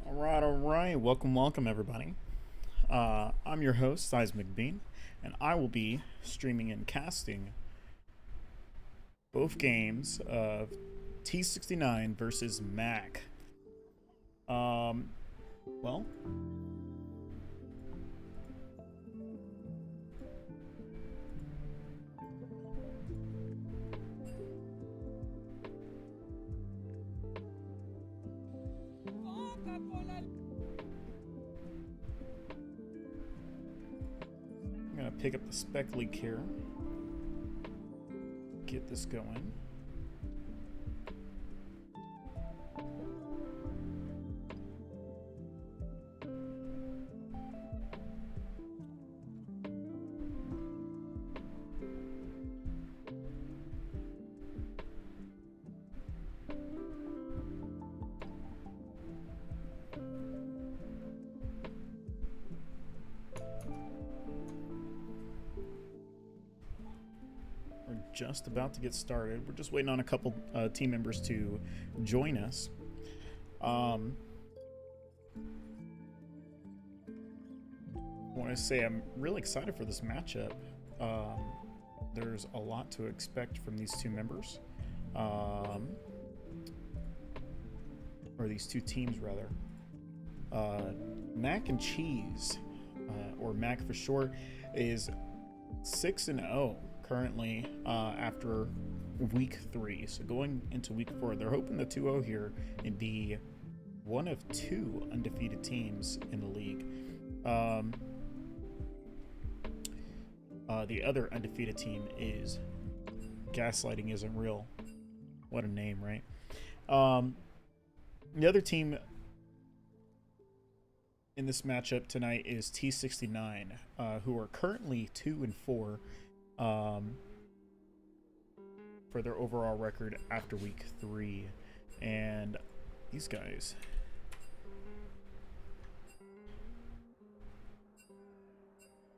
All right. Welcome, everybody. I'm your host, Seismic Bean, and I will be streaming and casting both games of T69 versus Mac. Um, well, I'm gonna pick up the spec leak here, get this going. We're just about to get started. We're just waiting on a couple team members to join us. I want to say I'm really excited for this matchup. There's a lot to expect from these two members, or these two teams rather. Mac and Cheese, or Mac for short, is 6-0 currently after week 3. So going into week 4, they're hoping the 2-0 here and be one of 2 undefeated teams in the league. The other undefeated team is Gaslighting Isn't Real. What a name, right? The other team in this matchup tonight is T69, who are currently 2-4 for their overall record after week 3. And these guys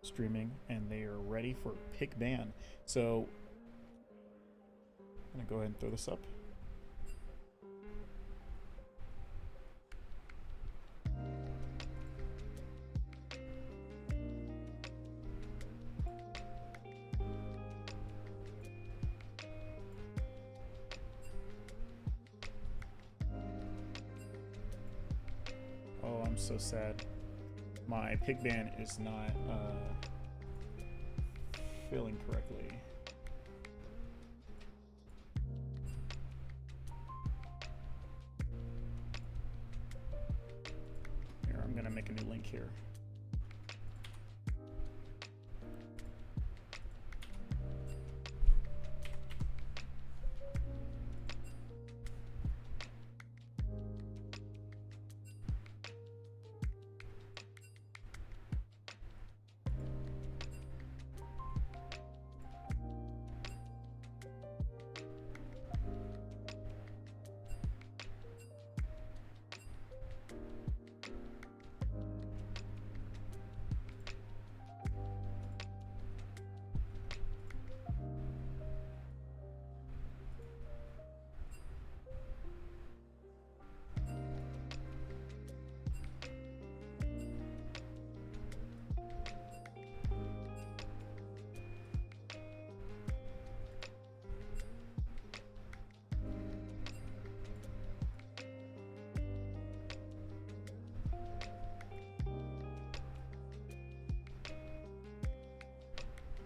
streaming, and they are ready for pick ban. So I'm gonna go ahead and throw this up. Oh, I'm so sad. My pick ban is not filling correctly. Here, I'm gonna make a new link here.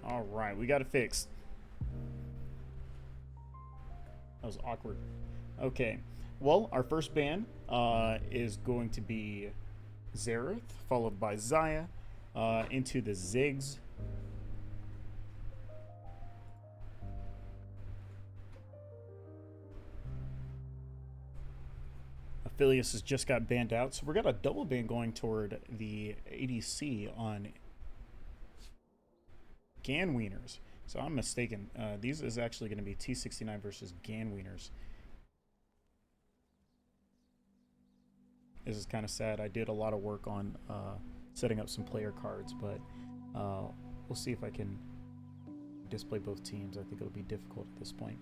All right, we got it fixed. That was awkward. Okay, well, our first ban is going to be Zareth, followed by Zaya, into the Ziggs. Aphelios has just got banned out, so we got a double ban going toward the ADC on Ganwieners. So I'm mistaken. These is actually going to be T69 versus Ganwieners. This is kind of sad. I did a lot of work on setting up some player cards, but we'll see if I can display both teams. I think it'll be difficult at this point.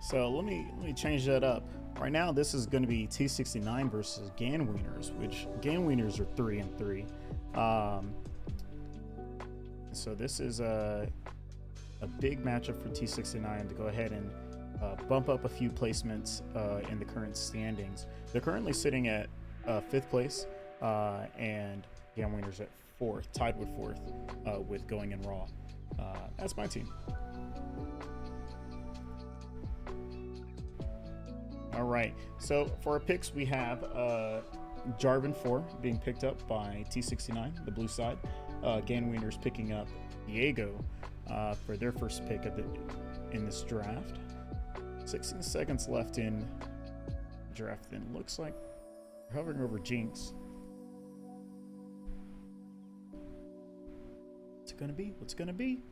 So let me change that up. Right now, this is going to be T69 versus Ganwieners, which Ganwieners are 3-3. So this is a big matchup for T69 to go ahead and bump up a few placements in the current standings. They're currently sitting at 5th place, and Ganwieners at 4th, tied with 4th, with Going in Raw. That's my team. All right, so for our picks, we have Jarvan 4 being picked up by T69, the blue side. Ganwieners picking up Diego for their first pick in this draft. 16 seconds left in draft, and looks like we're hovering over Jinx. What's it gonna be? What's it gonna be?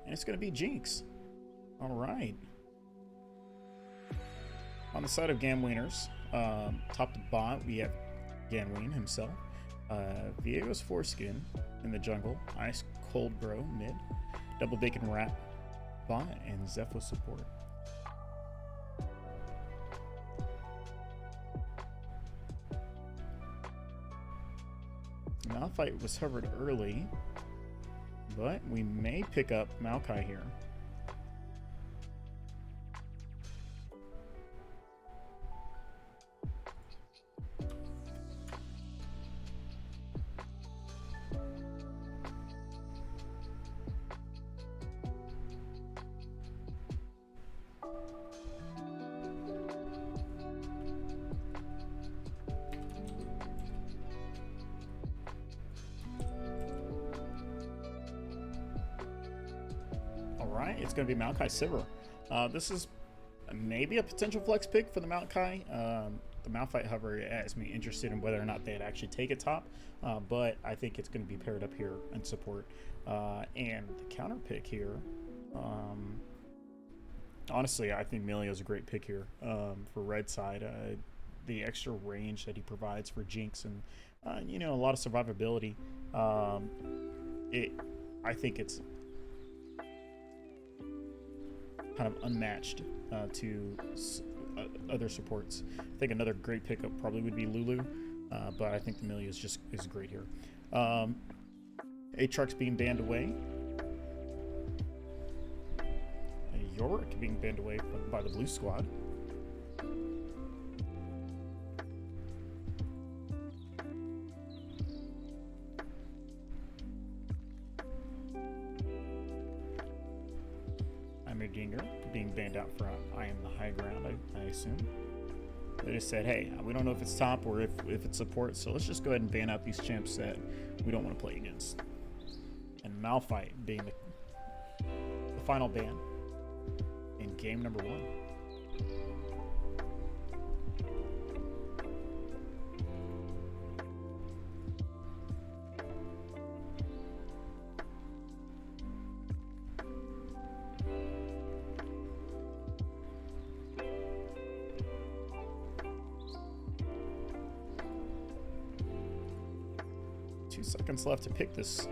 And it's gonna be Jinx. All right. On the side of Ganwieners, top to bot, we have Ganween himself, Viego's Foreskin in the jungle, Ice Cold Bro mid, Double Bacon Rat bot, and Zepho support. Malphite was hovered early, but we may pick up Maokai here. Alright, it's going to be Maokai Sivir. This is maybe a potential flex pick for the Maokai. The Malphite hover has me interested in whether or not they'd actually take it top, but I think it's going to be paired up here in support. And the counter pick here, honestly, I think Milio is a great pick here for red side. The extra range that he provides for Jinx and, you know, a lot of survivability. I think it's kind of unmatched to other supports. I think another great pickup probably would be Lulu, but I think the Millie is great here. Aatrox being banned away. Yorick being banned away by the blue squad. Dinger being banned out for I am the high ground, I assume. They just said, hey, we don't know if it's top or if it's support, so let's just go ahead and ban out these champs that we don't want to play against. And Malphite being the final ban in game number 1. 2 seconds left to pick this.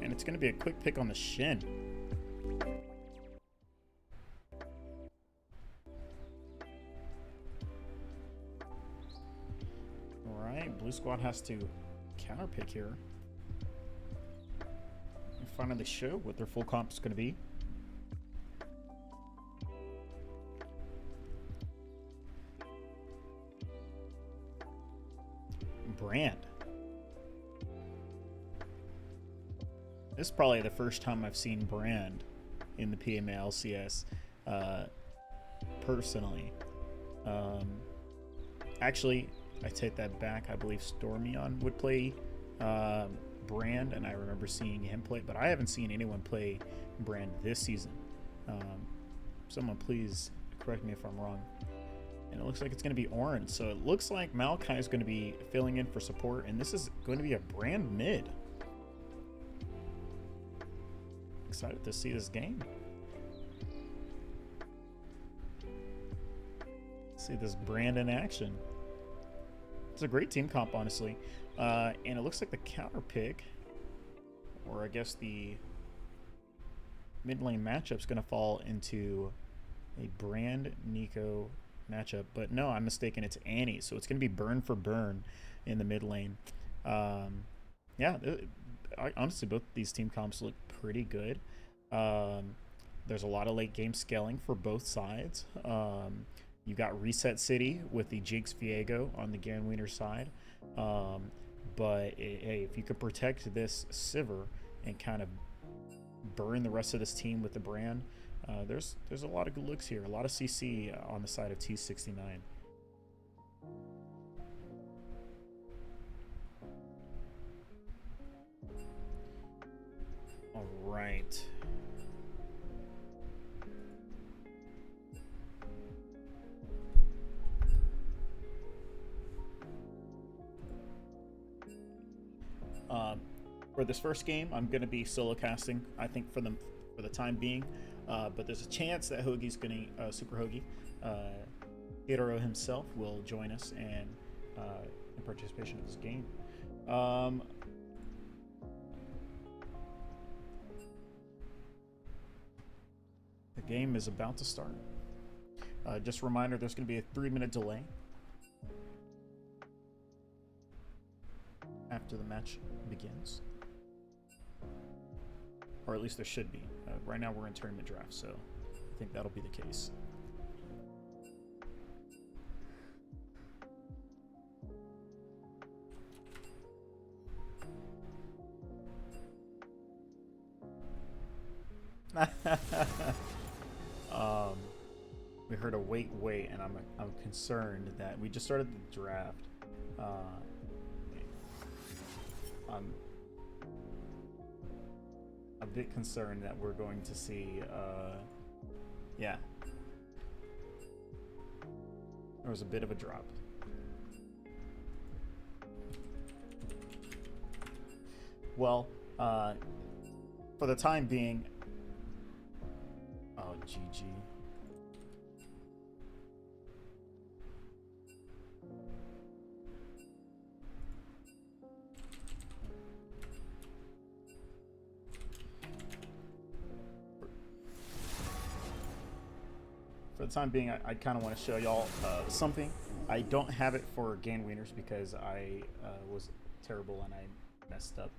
And it's going to be a quick pick on the Shin. Alright, blue squad has to counter pick here. And finally show what their full comp is going to be. Brand. This is probably the first time I've seen Brand in the PMALCS personally. Actually, I take that back. I believe Stormion would play Brand, and I remember seeing him play, but I haven't seen anyone play Brand this season. Someone please correct me if I'm wrong. And it looks like it's going to be orange, so it looks like Maokai is going to be filling in for support, and this is going to be a Brand mid. Excited to see this game. See this Brand in action. It's a great team comp, honestly. And it looks like the counter pick, or I guess the mid lane matchup is going to fall into a Brand Nico matchup. But no, I'm mistaken. It's Annie. So it's going to be burn for burn in the mid lane. Yeah, honestly, both these team comps look pretty good. There's a lot of late game scaling for both sides. You got Reset City with the Jinx Viego on the Ganwiener side. But hey, if you could protect this Sivir and kind of burn the rest of this team with the brand, there's a lot of good looks here. A lot of CC on the side of T69. All right. For this first game, I'm going to be solo casting, I think, for the time being. But there's a chance that Hoagie's going to, Super Hoagie, Hiro himself, will join us and in participation in this game. The game is about to start. Just a reminder, there's going to be a 3-minute delay after the match begins. Or at least there should be. Right now we're in tournament draft, so I think that'll be the case. We heard a wait, and I'm concerned that we just started the draft. I'm a bit concerned that we're going to see, yeah. There was a bit of a drop. Well, for the time being, oh, GG. For the time being, I kind of want to show y'all something. I don't have it for Ganwieners because I was terrible and I messed up.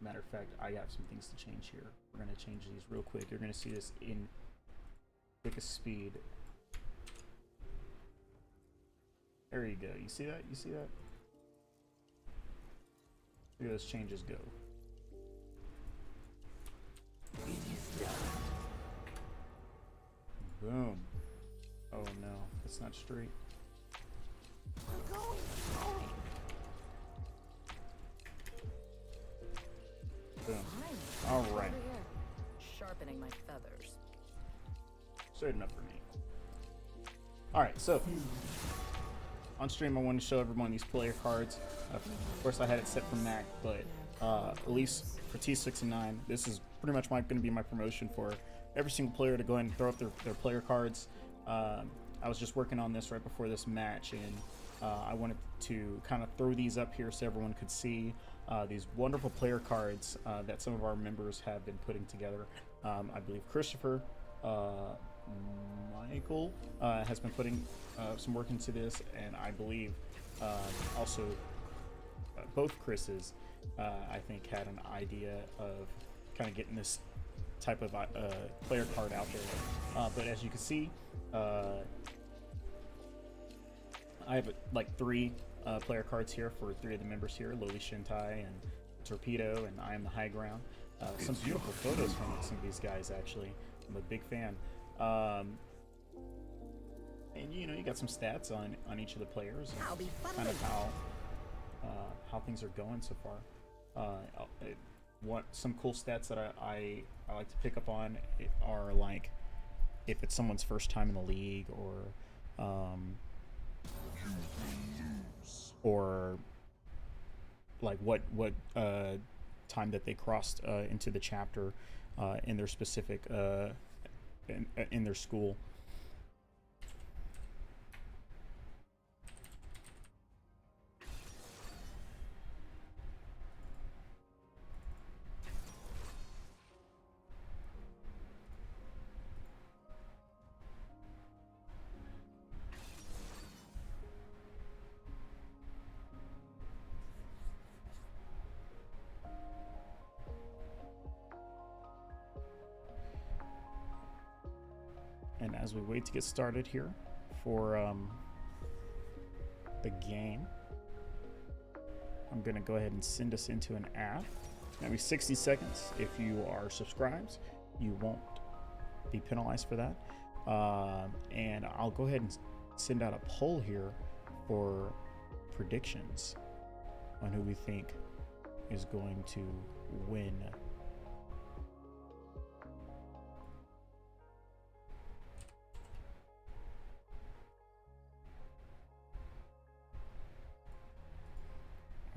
Matter of fact, I got some things to change here. We're going to change these real quick. You're going to see this in quickest speed. There you go. You see that? You see that? Look at those changes go. Boom. Oh no, it's not straight. Boom. All right. Sharpening my feathers. Straight enough for me. All right, so on stream, I wanted to show everyone these player cards. Of course, I had it set for Mac, but at least for T69, this is pretty much going to be my promotion for every single player to go ahead and throw up their player cards. I was just working on this right before this match, and I wanted to kind of throw these up here so everyone could see these wonderful player cards that some of our members have been putting together. I believe Christopher, Michael has been putting some work into this, and I believe also both Chris's, I think, had an idea of kind of getting this type of player card out there. But as you can see, I have like 3 player cards here for 3 of the members here: Loli Shintai and Torpedo, and I Am the High Ground. Some beautiful photos from some of these guys, actually. I'm a big fan. And you know, you got some stats on each of the players and kind of how things are going so far. What some cool stats that I like to pick up on are like if it's someone's first time in the league, or like what time that they crossed into the chapter in their specific in their school. And as we wait to get started here for the game, I'm going to go ahead and send us into an ad. Maybe 60 seconds. If you are subscribed, you won't be penalized for that. And I'll go ahead and send out a poll here for predictions on who we think is going to win.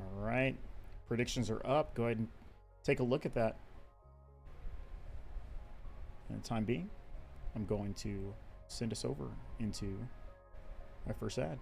All right, predictions are up. Go ahead and take a look at that. In the time being, I'm going to send us over into my first ad.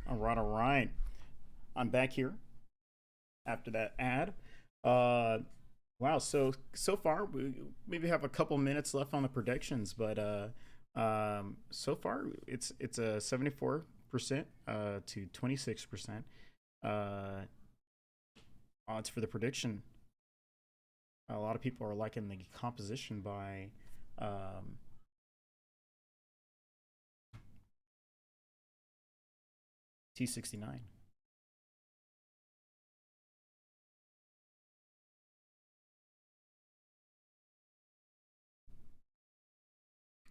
All right, all right. I'm back here after that ad. Wow, so far we maybe have a couple minutes left on the predictions, but so far it's a 74% to 26% odds for the prediction. A lot of people are liking the composition by T69.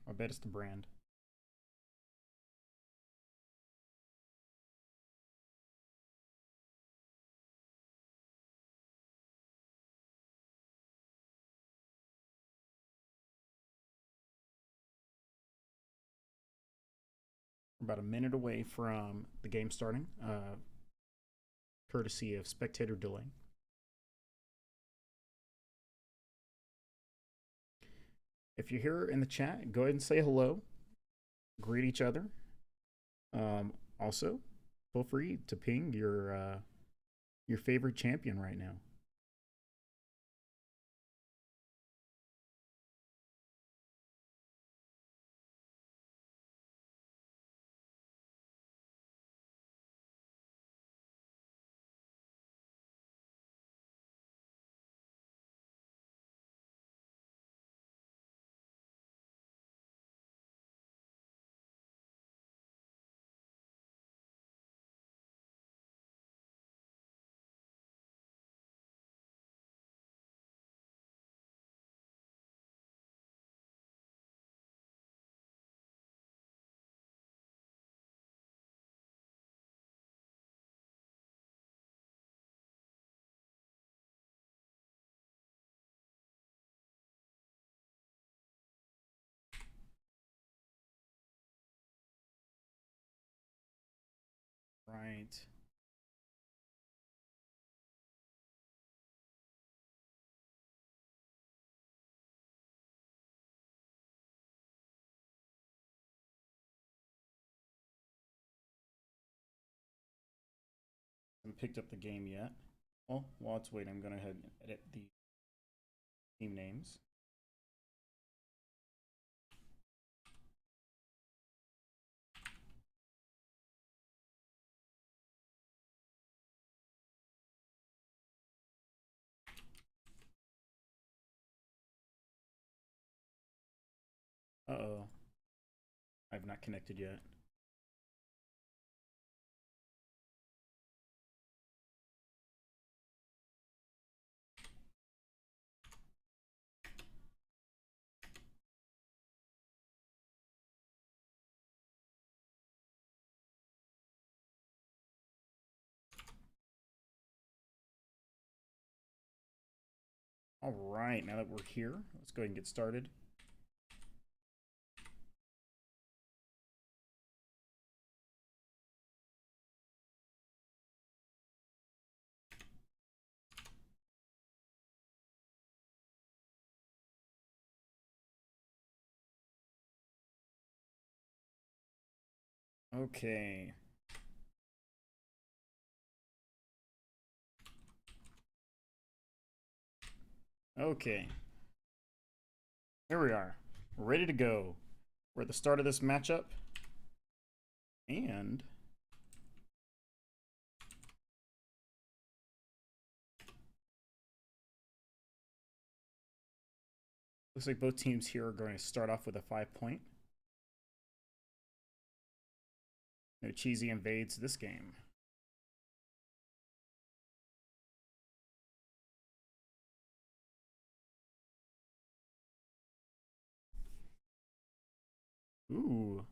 I bet it's the brand. We're about a minute away from the game starting, courtesy of spectator delay. If you're here in the chat, go ahead and say hello, greet each other. Also, feel free to ping your favorite champion right now. Right. I haven't picked up the game yet. Well, while it's waiting, I'm going to head and edit the team names. Uh-oh. I've not connected yet. All right, now that we're here, let's go ahead and get started. Okay. Okay. Here we are. We're ready to go. We're at the start of this matchup. And looks like both teams here are going to start off with a 5-point. No Cheesy invades this game. Ooh.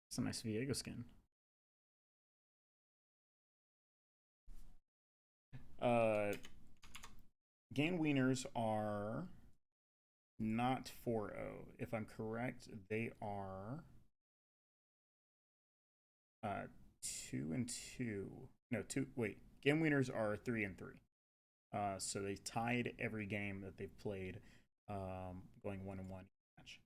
It's a nice Viego skin. Game wieners are not 4-0. If I'm correct, they are 2-2. No, two. Wait, game wieners are 3-3. So they tied every game that they've played, going 1-1 match.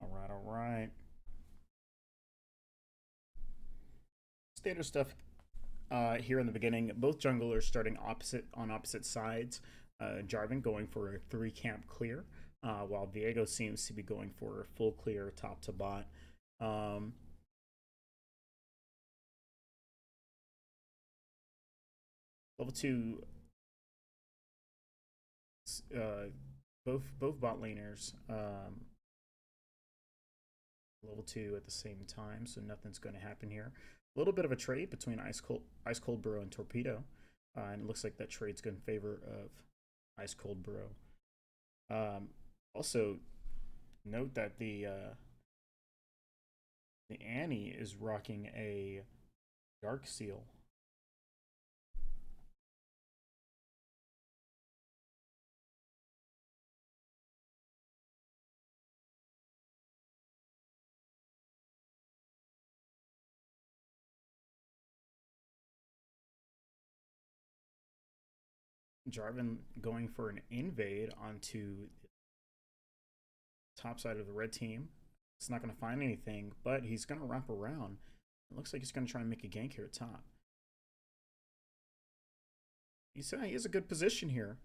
All right, all right. Standard stuff here in the beginning. Both junglers starting on opposite sides. Jarvan going for a 3-camp clear, while Viego seems to be going for a full clear top to bot. Level 2, both bot laners level 2 at the same time, so nothing's going to happen here. A little bit of a trade between Ice Cold Bro and Torpedo, and it looks like that trade's going in favor of Ice Cold Bro. Also, note that the Annie is rocking a Dark Seal. Jarvan going for an invade onto the top side of the red team. It's not going to find anything, but he's going to wrap around. It looks like he's going to try and make a gank here at top. He has a good position here.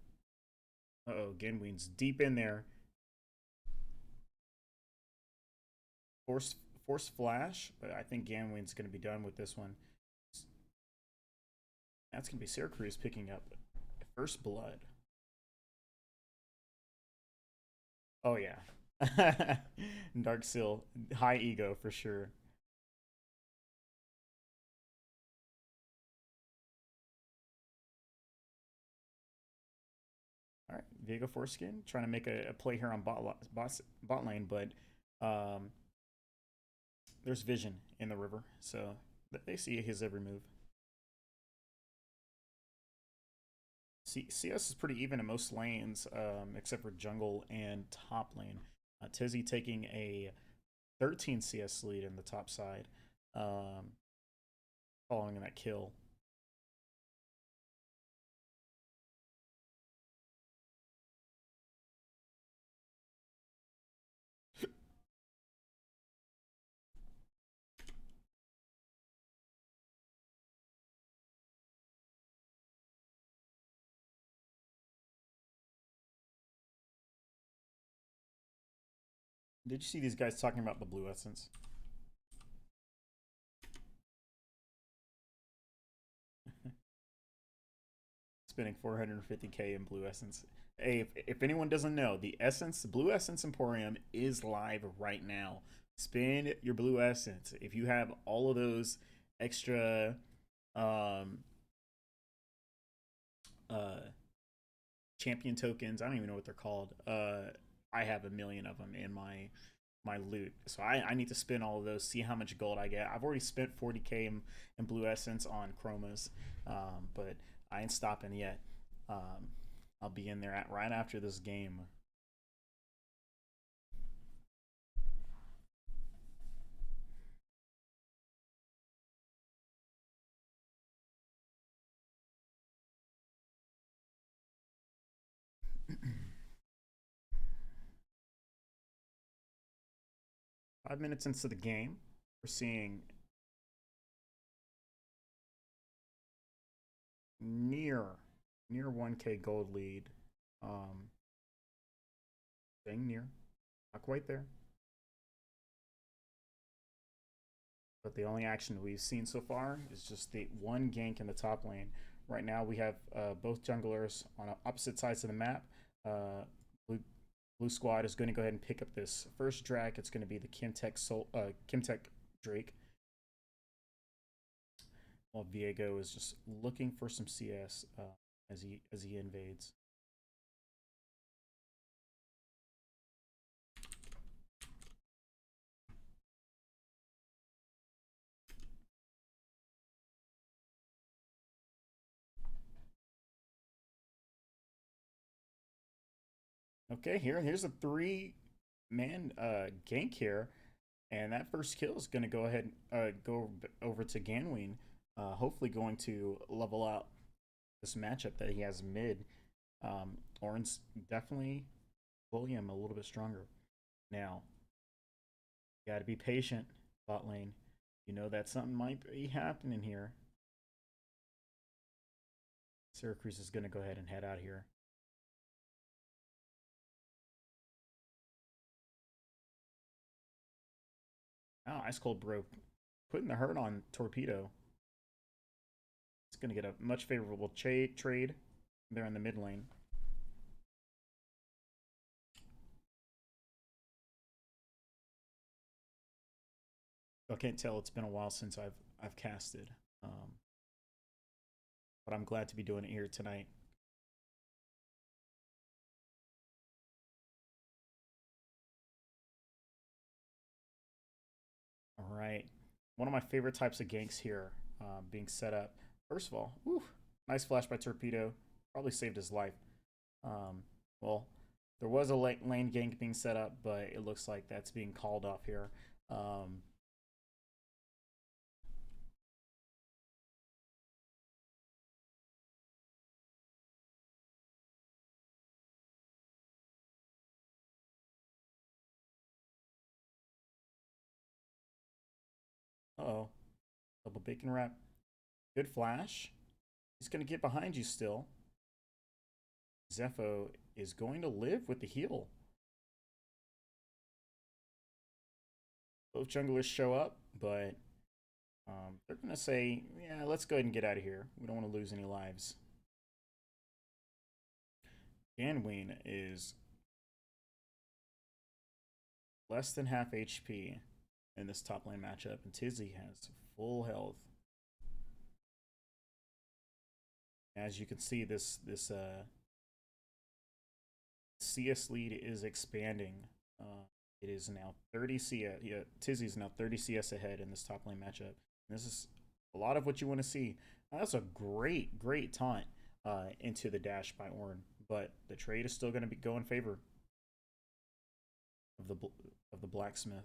Uh-oh, Genween's deep in there. Force flash, but I think Genween's going to be done with this one. That's going to be Syracuse picking up first blood. Oh, yeah. Dark Seal, high ego for sure. All right, Viego Foreskin trying to make a play here on bot lane, but there's vision in the river, so they see his every move. CS is pretty even in most lanes, except for jungle and top lane. Tizzy taking a 13 CS lead in the top side, following that kill. Did you see these guys talking about the blue essence? Spending 450K in blue essence. Hey, if anyone doesn't know, the essence, blue essence emporium is live right now. Spend your blue essence. If you have all of those extra um uh champion tokens, I don't even know what they're called. I have a million of them in my loot, so I need to spend all of those, see how much gold I get. I've already spent 40K in blue essence on chromas, but I ain't stopping yet. um, I'll be in there right after this game. 5 minutes into the game, we're seeing near near 1K gold lead. um Staying near, not quite there, but the only action we've seen so far is just the one gank in the top lane. Right now, we have both junglers on opposite sides of the map. Blue, Blue squad is going to go ahead and pick up this first drag. It's going to be the Kimtech Drake, while Viego is just looking for some CS as he invades. Okay, here's a 3-man gank here, and that first kill is going to go ahead and go over to Ganween, hopefully going to level out this matchup that he has mid. Orange definitely William a little bit stronger. Now, you got to be patient, bot lane. You know that something might be happening here. Syracuse is going to go ahead and head out here. Oh, Ice Cold Bro putting the hurt on Torpedo. It's going to get a much favorable trade there in the mid lane. I can't tell. It's been a while since I've casted, but I'm glad to be doing it here tonight. All right, one of my favorite types of ganks here being set up. First of all, whew, nice flash by Torpedo, probably saved his life. Well, there was a lane gank being set up, but it looks like that's being called off here. Uh-oh, double bacon wrap. Good flash. He's going to get behind you still. Zepho is going to live with the heal. Both junglers show up, but they're going to say, yeah, let's go ahead and get out of here. We don't want to lose any lives. Ganween is less than half HP in this top lane matchup, and Tizzy has full health. As you can see, this CS lead is expanding. It is now 30 CS. Yeah, Tizzy is now 30 CS ahead in this top lane matchup. And this is a lot of what you want to see. That's a great taunt into the dash by Ornn, but the trade is still going to go in favor of the blacksmith.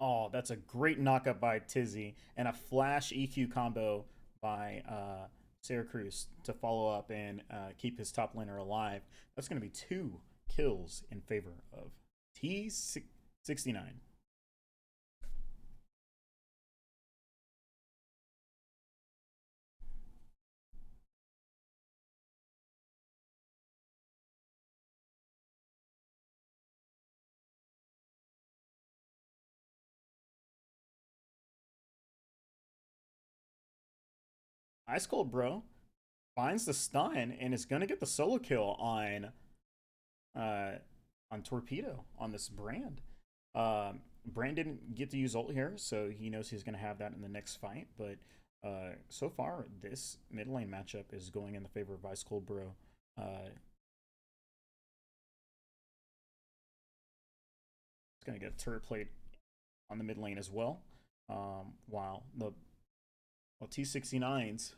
Oh, that's a great knockup by Tizzy and a flash EQ combo by Syracuse to follow up and keep his top laner alive. That's going to be 2 kills in favor of T69. Ice Cold Bro finds the stun and is going to get the solo kill uh, on Torpedo on this Brand. Brand didn't get to use ult here, so he knows he's going to have that in the next fight. But so far, this mid lane matchup is going in the favor of Ice Cold Bro. It's going to get a turret plate on the mid lane as well. While T69's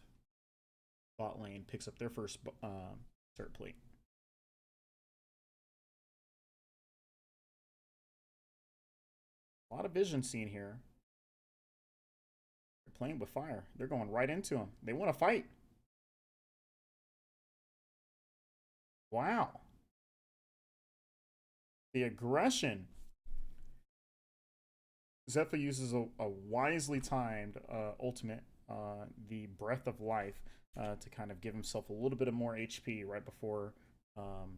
bot lane picks up their first turret plate. A lot of vision seen here. They're playing with fire. They're going right into him. They want to fight. Wow. The aggression. Zephyr uses a wisely timed ultimate, the Breath of Life, to kind of give himself a little bit of more HP right before that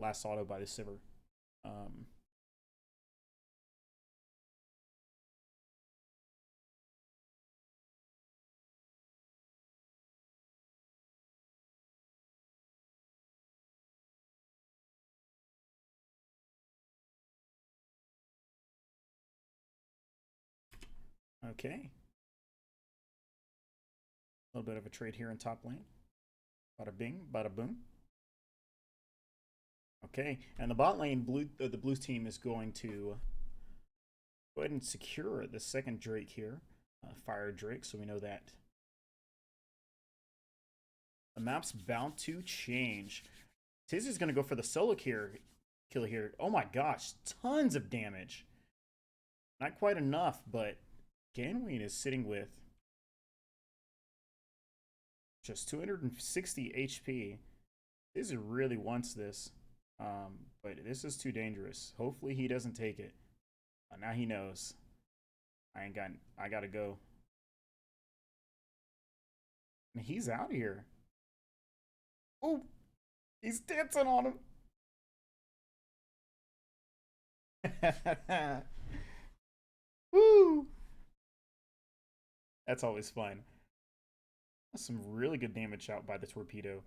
last auto by the Sivir. Okay. A little bit of a trade here in top lane. Bada bing, bada boom. Okay, and the bot lane, the blue team is going to go ahead and secure the second Drake here. Fire Drake, so we know that the map's bound to change. Tizzy's going to go for the solo kill here. Oh my gosh, tons of damage. Not quite enough, but Ganween is sitting with just 260 HP. Tizzy really wants this, but this is too dangerous. Hopefully he doesn't take it. Now he knows. I gotta go. And he's out of here. Oh, he's dancing on him. Woo! That's always fun. That's some really good damage out by the Torpedo.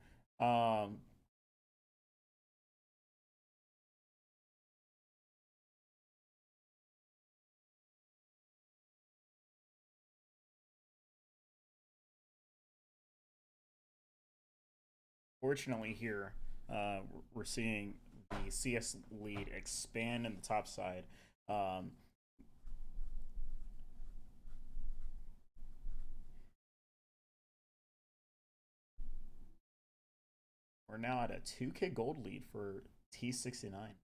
Fortunately here, we're seeing the CS lead expand in the top side. We're now at a 2K gold lead for T69.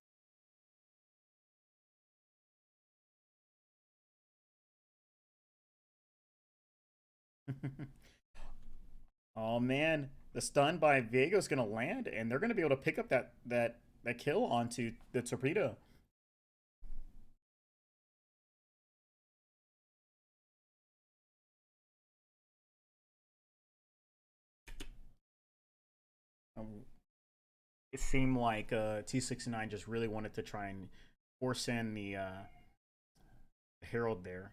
Oh man, the stun by Viego's gonna land, and they're gonna be able to pick up that kill onto the Torpedo. It seemed like T69 just really wanted to try and force in the Herald there.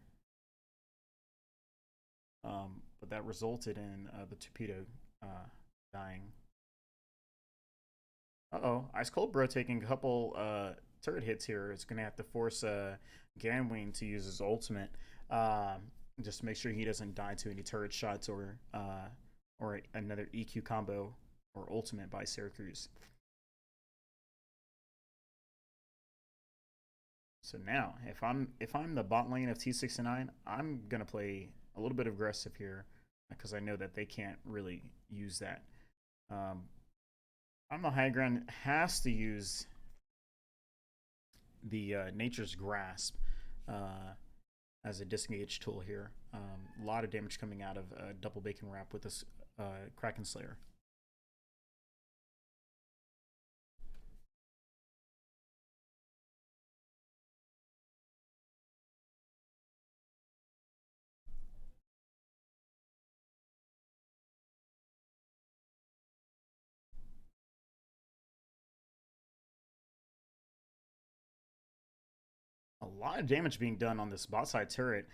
But that resulted in the Torpedo dying. Uh-oh. Ice Cold Bro taking a couple turret hits here. It's going to have to force Ganween to use his ultimate. Just to make sure he doesn't die to any turret shots or another EQ combo or ultimate by Syracuse. So now, if I'm the bot lane of T69, I'm gonna play a little bit aggressive here because I know that they can't really use that. I'm the high ground has to use the Nature's Grasp as a disengage tool here. A lot of damage coming out of double bacon wrap with this Kraken Slayer. A lot of damage being done on this bot side turret.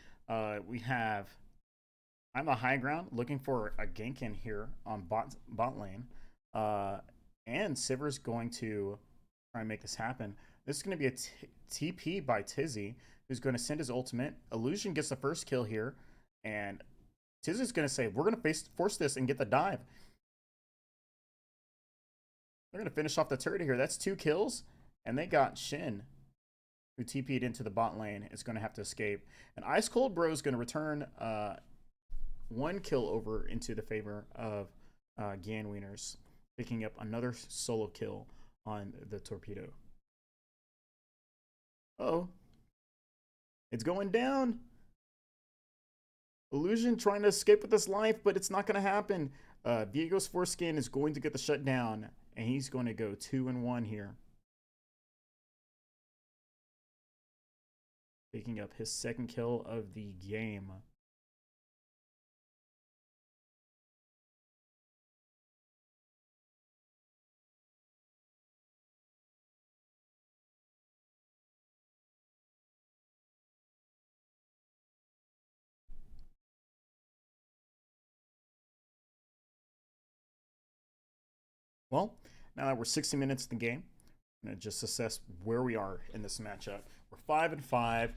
We have I'm a high ground looking for a gank in here on bot lane. And Sivir's going to try and make this happen. This is going to be a TP by Tizzy, who's going to send his ultimate. Illusion gets the first kill here, and Tizzy's going to say, we're going to force this and get the dive. They're going to finish off the turret here. That's 2 kills, and they got Shin, who TP'd into the bot lane, is going to have to escape. And Ice Cold Bro is going to return 1 kill over into the favor of Ganwieners, picking up another solo kill on the Torpedo. Oh, it's going down. Illusion trying to escape with his life, but it's not going to happen. Diego's foreskin is going to get the shutdown, and he's going to go 2-1 here, picking up his 2nd kill of the game. Well, now that we're 60 minutes in the game, I'm going to just assess where we are in this matchup. We're 5-5.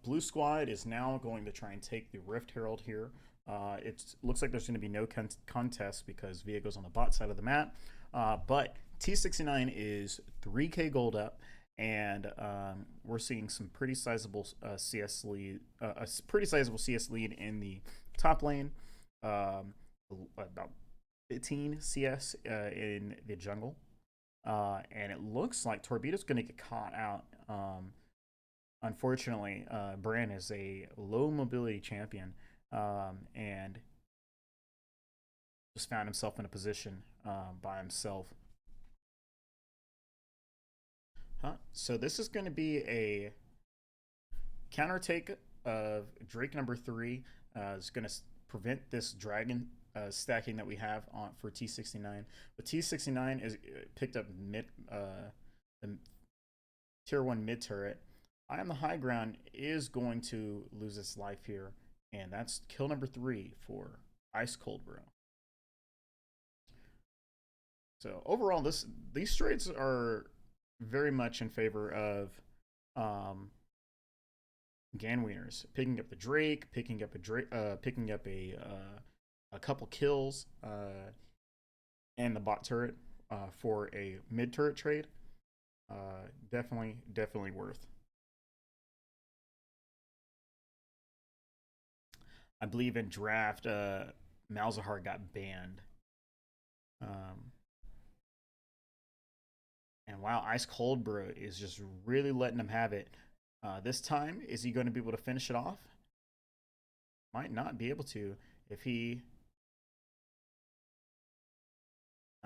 Blue Squad is now going to try and take the Rift Herald here. It looks like there's going to be no contest because Viego's on the bot side of the map. But T69 is 3K gold up, and we're seeing some pretty sizable CS lead, a pretty sizable CS lead in the top lane. About 15 CS in the jungle. And it looks like Torpedo's going to get caught out. Unfortunately, Bran is a low mobility champion and just found himself in a position by himself. So this is going to be a counter take of Drake number 3. It's going to prevent this dragon stacking that we have on for T69. But T69 is picked up the tier 1 mid turret. I am the high ground is going to lose its life here, and that's kill number 3 for Ice Cold Bro. So overall, these trades are very much in favor of Ganwieners, picking up the Drake, picking up a couple kills, and the bot turret for a mid turret trade. Definitely worth. I believe in draft, Malzahar got banned. And wow, Ice Cold Bro is just really letting him have it. This time, is he going to be able to finish it off? Might not be able to. If he...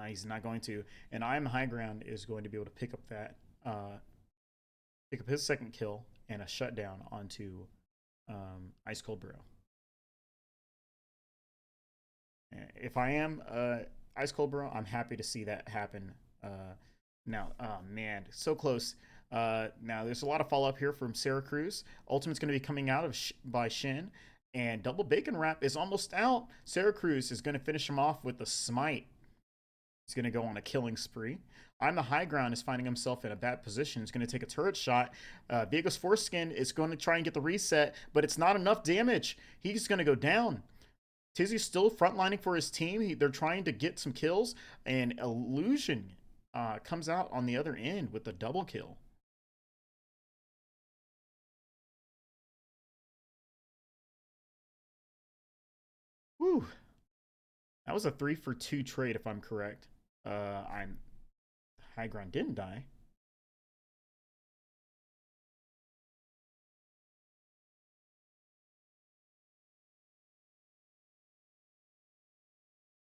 he's not going to. And I Am High Ground is going to be able to pick up that... pick up his 2nd kill and a shutdown onto Ice Cold Bro. If I am Ice Cold Bro, I'm happy to see that happen. Now, oh man, so close. Now, there's a lot of follow-up here from Sarah Cruz. Ultimate's going to be coming out of by Shin. And Double Bacon Wrap is almost out. Sarah Cruz is going to finish him off with the Smite. He's going to go on a killing spree. I'm the High Ground is finding himself in a bad position. He's going to take a turret shot. Viego's Foreskin is going to try and get the reset, but it's not enough damage. He's going to go down. Tizzy's still frontlining for his team. They're trying to get some kills, and Illusion comes out on the other end with a double kill. Whew. That was a 3-for-2 trade, if I'm correct. I'm High Ground didn't die.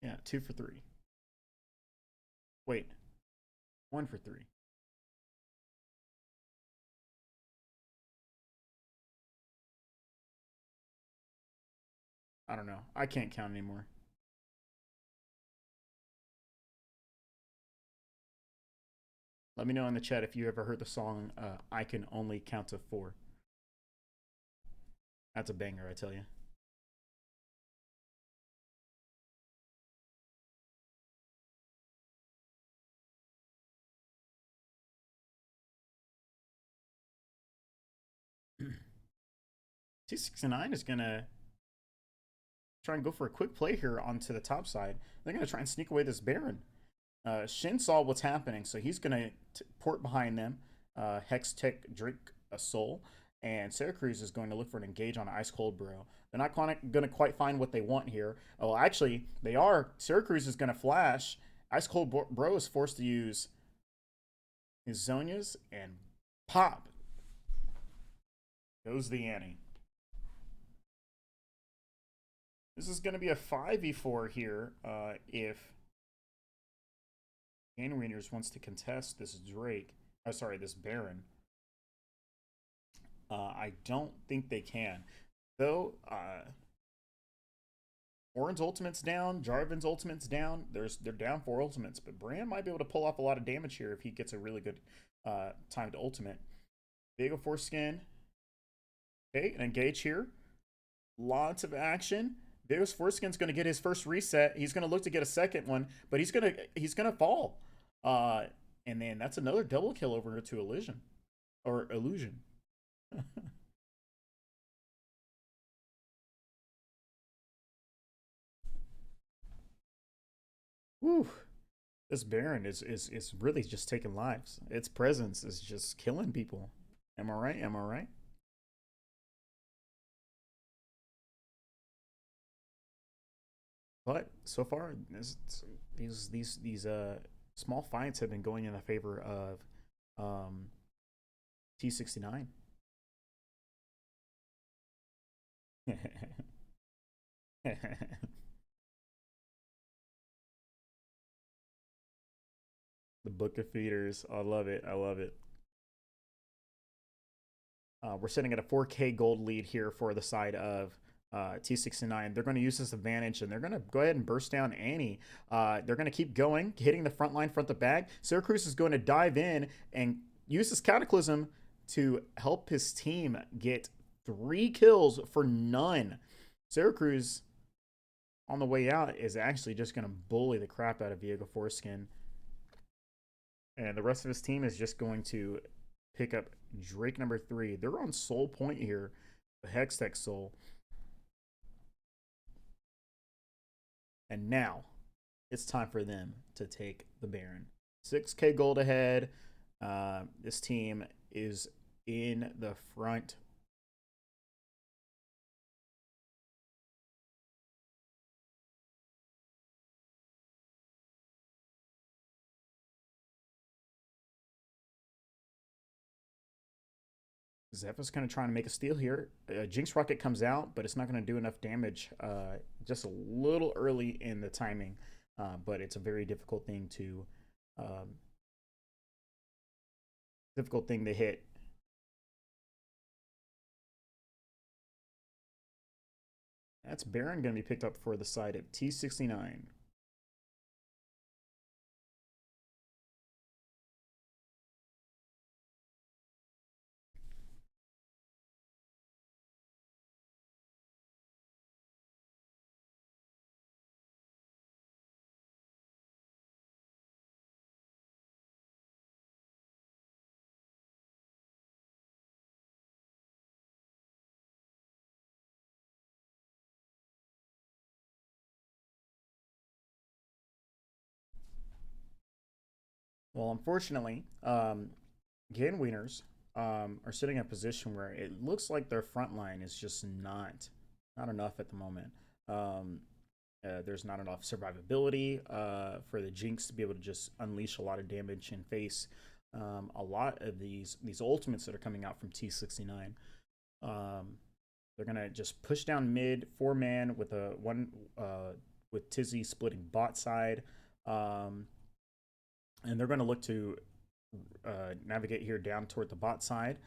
Yeah, 2 for 3. Wait, 1 for 3. I don't know. I can't count anymore. Let me know in the chat if you ever heard the song I Can Only Count to 4. That's a banger, I tell you. T69 is going to try and go for a quick play here onto the top side. They're going to try and sneak away this Baron. Shin saw what's happening, so he's going to port behind them. Hex Tech Drake a Soul. And Syracuse is going to look for an engage on Ice Cold Bro. They're not going to quite find what they want here. Oh, actually, they are. Syracuse is going to flash. Ice Cold Bro is forced to use his Zonias, and pop goes the Annie. This is going to be a 5v4 here if Ganwieners wants to contest this Drake. Oh, sorry, this Baron. I don't think they can. Though, Orin's ultimate's down, Jarvan's ultimate's down. They're down 4 ultimates, but Bran might be able to pull off a lot of damage here if he gets a really good timed ultimate. Viego Foreskin. Okay, an engage here. Lots of action. Viego's Foreskin's going to get his first reset. He's going to look to get a second one, but he's gonna fall. And then that's another double kill over to Illusion. Or Illusion. Whew. This Baron is really just taking lives. Its presence is just killing people. Am I right? Am I right? But so far, these small fights have been going in the favor of T69. The Book of Feeders. I love it. I love it. We're sitting at a 4K gold lead here for the side of T69. They're going to use this advantage, and they're going to go ahead and burst down Annie. They're going to keep going, hitting the front line, front to back. Syracuse is going to dive in and use this Cataclysm to help his team get 3 kills for none. Syracuse, on the way out, is actually just going to bully the crap out of Viego Foreskin. And the rest of his team is just going to pick up Drake number 3. They're on soul point here. The Hextech Soul. And now it's time for them to take the Baron. 6K gold ahead. This team is in the front. Zephy's going to try and make a steal here. Jinx Rocket comes out, but it's not going to do enough damage. Just a little early in the timing, but it's a very difficult thing to hit. That's Baron going to be picked up for the side of T69. Well, unfortunately, Ganwieners are sitting in a position where it looks like their front line is just not enough at the moment. There's not enough survivability for the Jinx to be able to just unleash a lot of damage and face a lot of these ultimates that are coming out from T69. They're gonna just push down mid 4-man with a with Tizzy splitting bot side. Um, and they're going to look to navigate here down toward the bot side.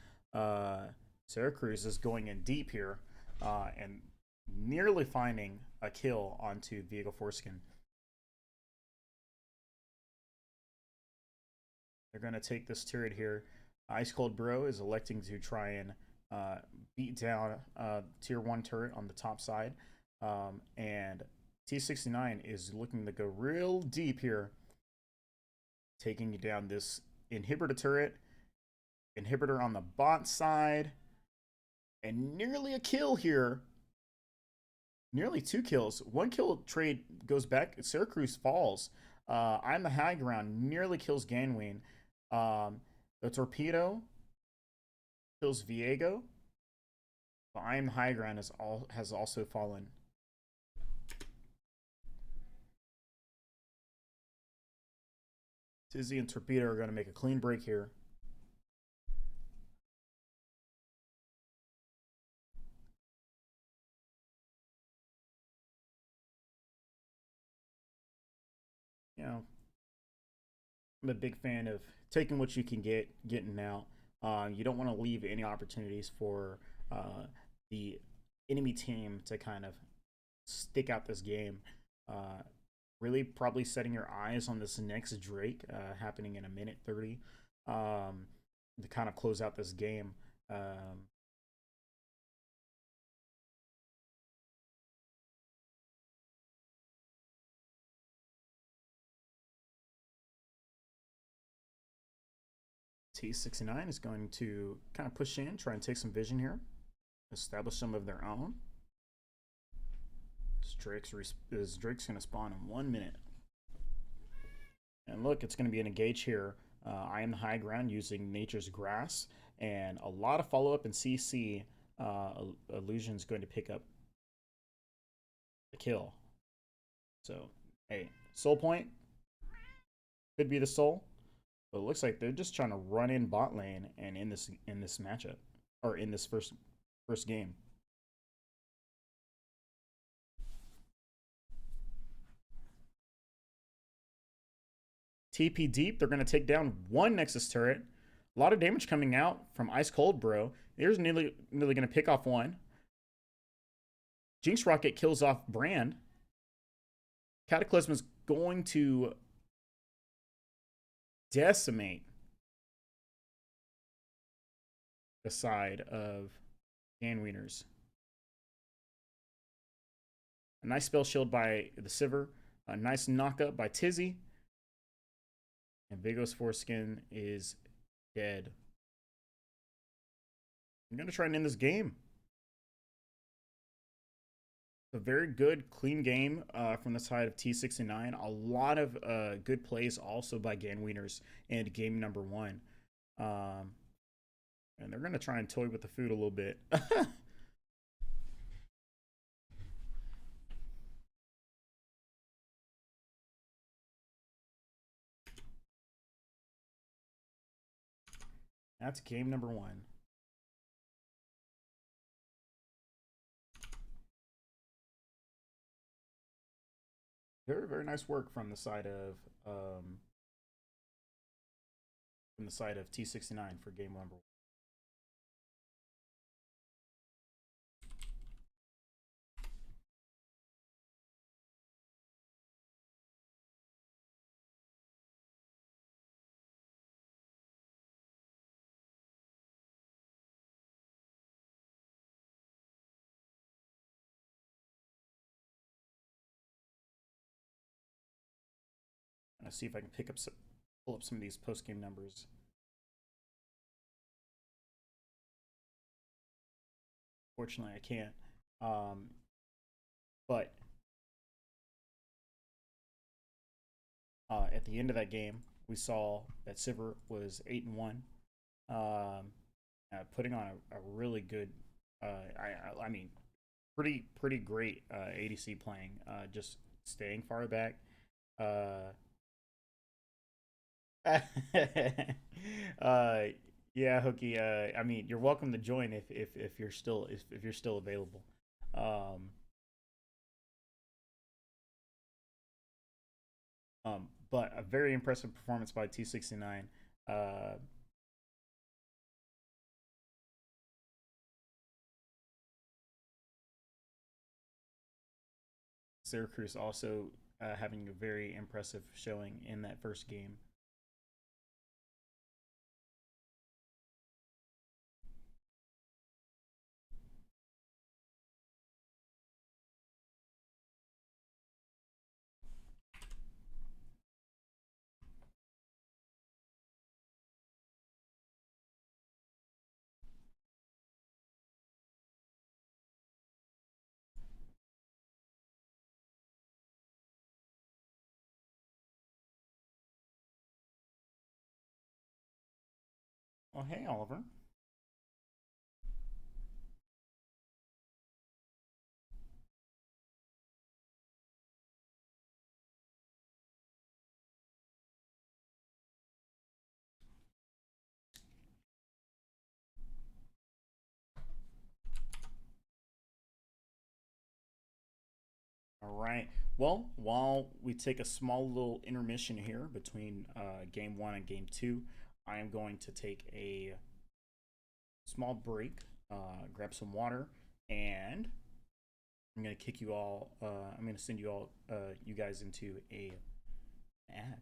Syracuse is going in deep here and nearly finding a kill onto Viego Foreskin. They're going to take this turret here. Ice Cold Bro is electing to try and beat down tier 1 turret on the top side. And T69 is looking to go real deep here, taking down this inhibitor turret. Inhibitor on the bot side. And nearly a kill here. Nearly 2 kills. 1 kill trade goes back. Syracuse falls. I'm the high ground. Nearly kills Ganween. The torpedo kills Viego. But I'm high ground has also fallen. Tizzy and torpedo are going to make a clean break here. You know, I'm a big fan of taking what you can get, getting out. You don't want to leave any opportunities for the enemy team to kind of stick out this game. Really probably setting your eyes on this next Drake happening in a minute 30 to kind of close out this game. T69 is going to kind of push in, try and take some vision here, establish some of their own. This Drake's going to spawn in 1 minute. And look, it's going to be an engage here. I am the high ground using Nature's Grass, and a lot of follow-up in CC. Illusion's going to pick up the kill. So, hey, soul point could be the soul, but it looks like they're just trying to run in bot lane and in this matchup, or in this first game. TP deep. They're going to take down 1 Nexus turret. A lot of damage coming out from Ice Cold Bro. There's nearly going to pick off 1. Jinx Rocket kills off Brand. Cataclysm is going to decimate the side of Ganwieners. A nice spell shield by the Sivir. A nice knockup by Tizzy. And Viego's Foreskin is dead. I'm going to try and end this game. A very good, clean game from the side of T69. A lot of good plays also by Ganwieners in game number 1. And they're going to try and toy with the food a little bit. That's game number 1. Very, very nice work from the side of T69 for game number 1. Let's see if I can pull up some of these post game numbers. Fortunately, I can't. But at the end of that game, we saw that Sivir was 8-1, putting on a really good, I mean, pretty great ADC playing. Just staying far back. Yeah, Hookie. I mean, you're welcome to join if you're still available. Um, but a very impressive performance by T69. Syracuse also having a very impressive showing in that first game. Oh, hey, Oliver. All right. Well, while we take a small little intermission here between game one and game two, I am going to take a small break, grab some water, and I'm going to kick you all. I'm going to send you all, you guys, into a ad.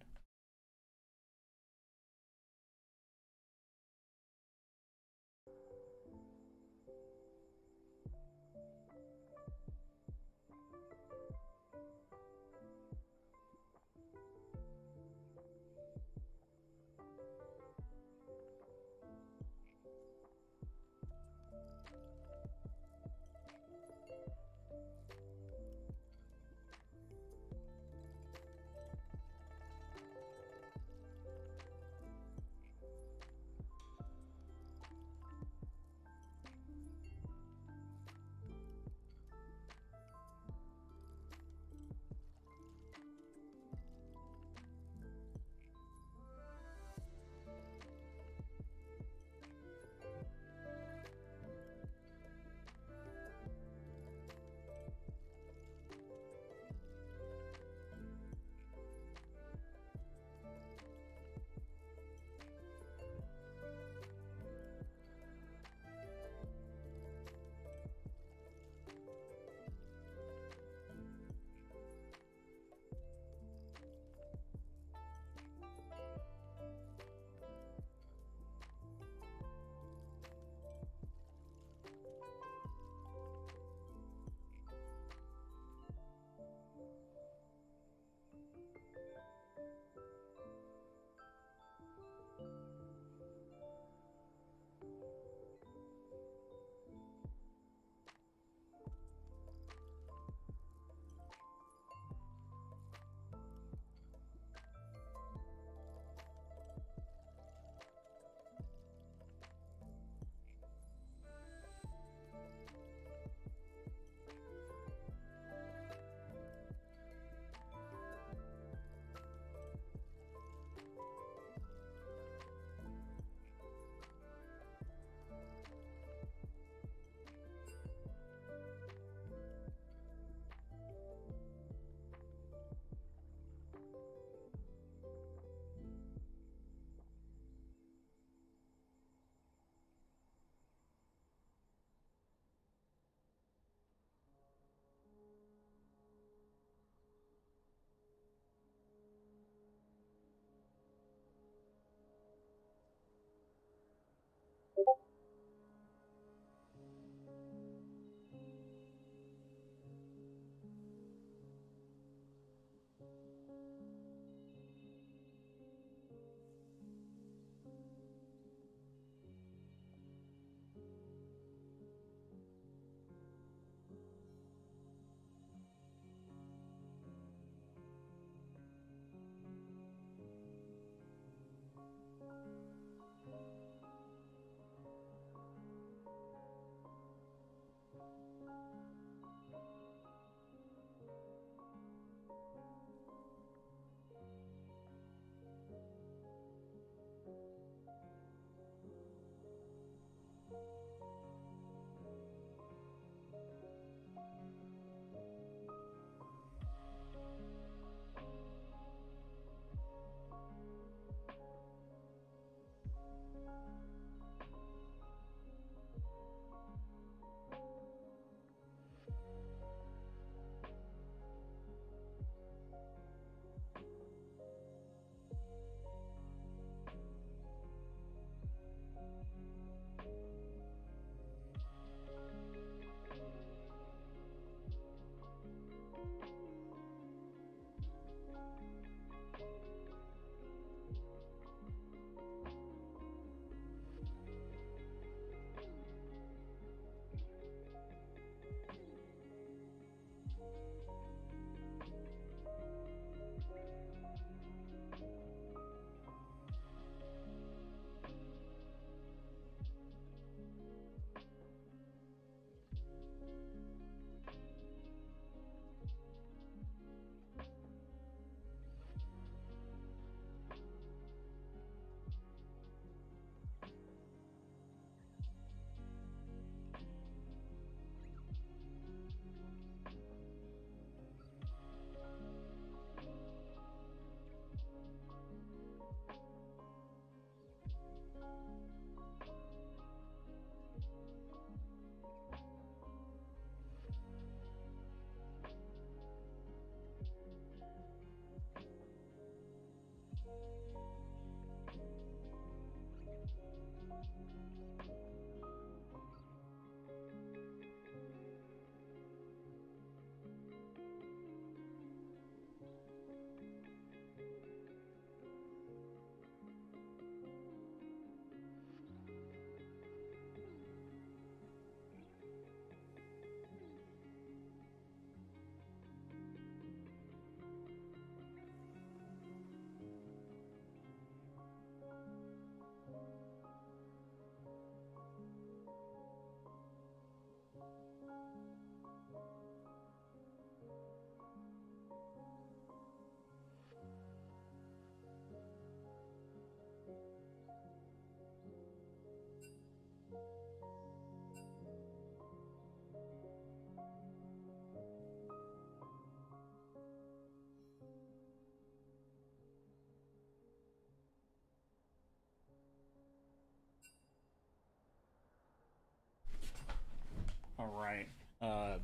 right.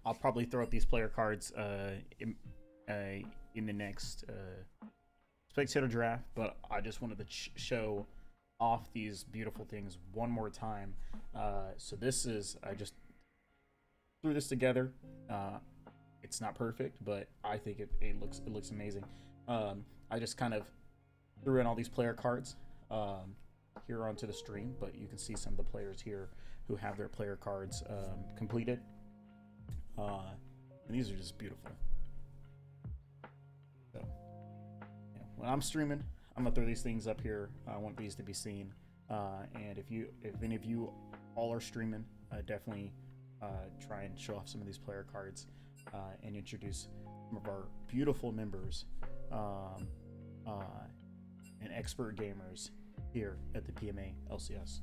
I'll probably throw up these player cards in the next spectator draft, but I just wanted to show off these beautiful things one more time. So this is, I just threw this together. It's not perfect, but I think it looks amazing. I just kind of threw in all these player cards here onto the stream, but you can see some of the players here who have their player cards completed. And these are just beautiful. So yeah, when I'm streaming, I'm gonna throw these things up here. I want these to be seen. And if any of you all are streaming, definitely try and show off some of these player cards and introduce some of our beautiful members and expert gamers here at the PMA LCS.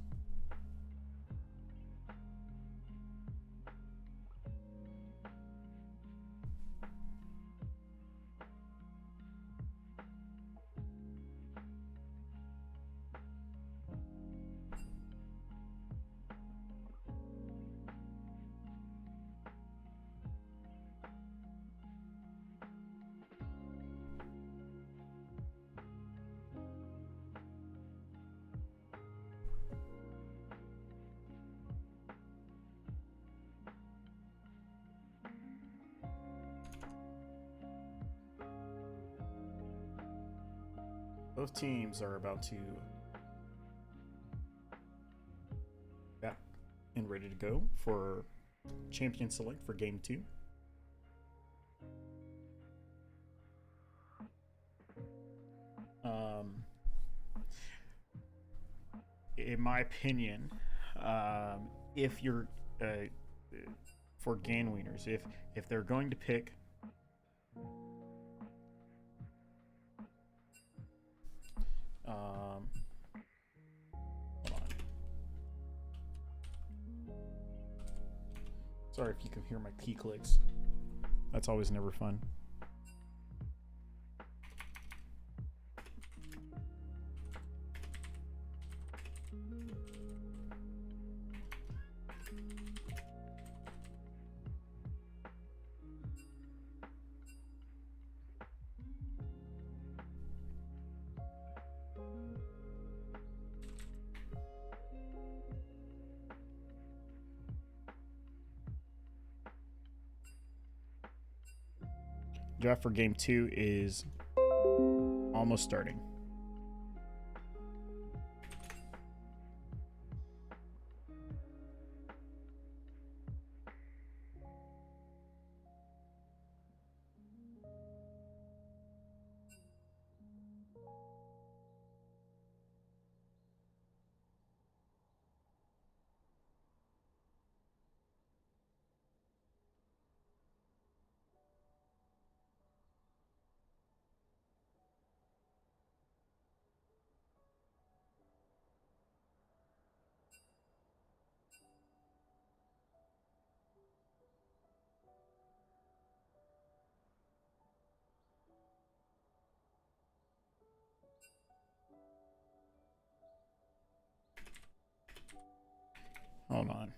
Both teams are about to back and ready to go for champion select for game 2. In my opinion, if you're for game winners, if they're going to pick hold on. Sorry if you can hear my key clicks. That's always never fun. Draft for game 2 is almost starting. Hold on.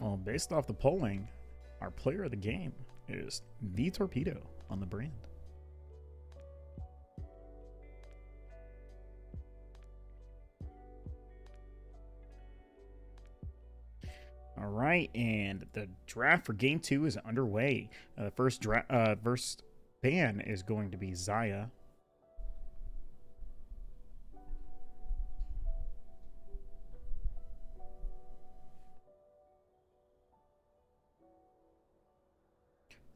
Well, based off the polling, our player of the game is the Torpedo on the brand. All right, and the draft for game 2 is underway. The first ban is going to be Zaya.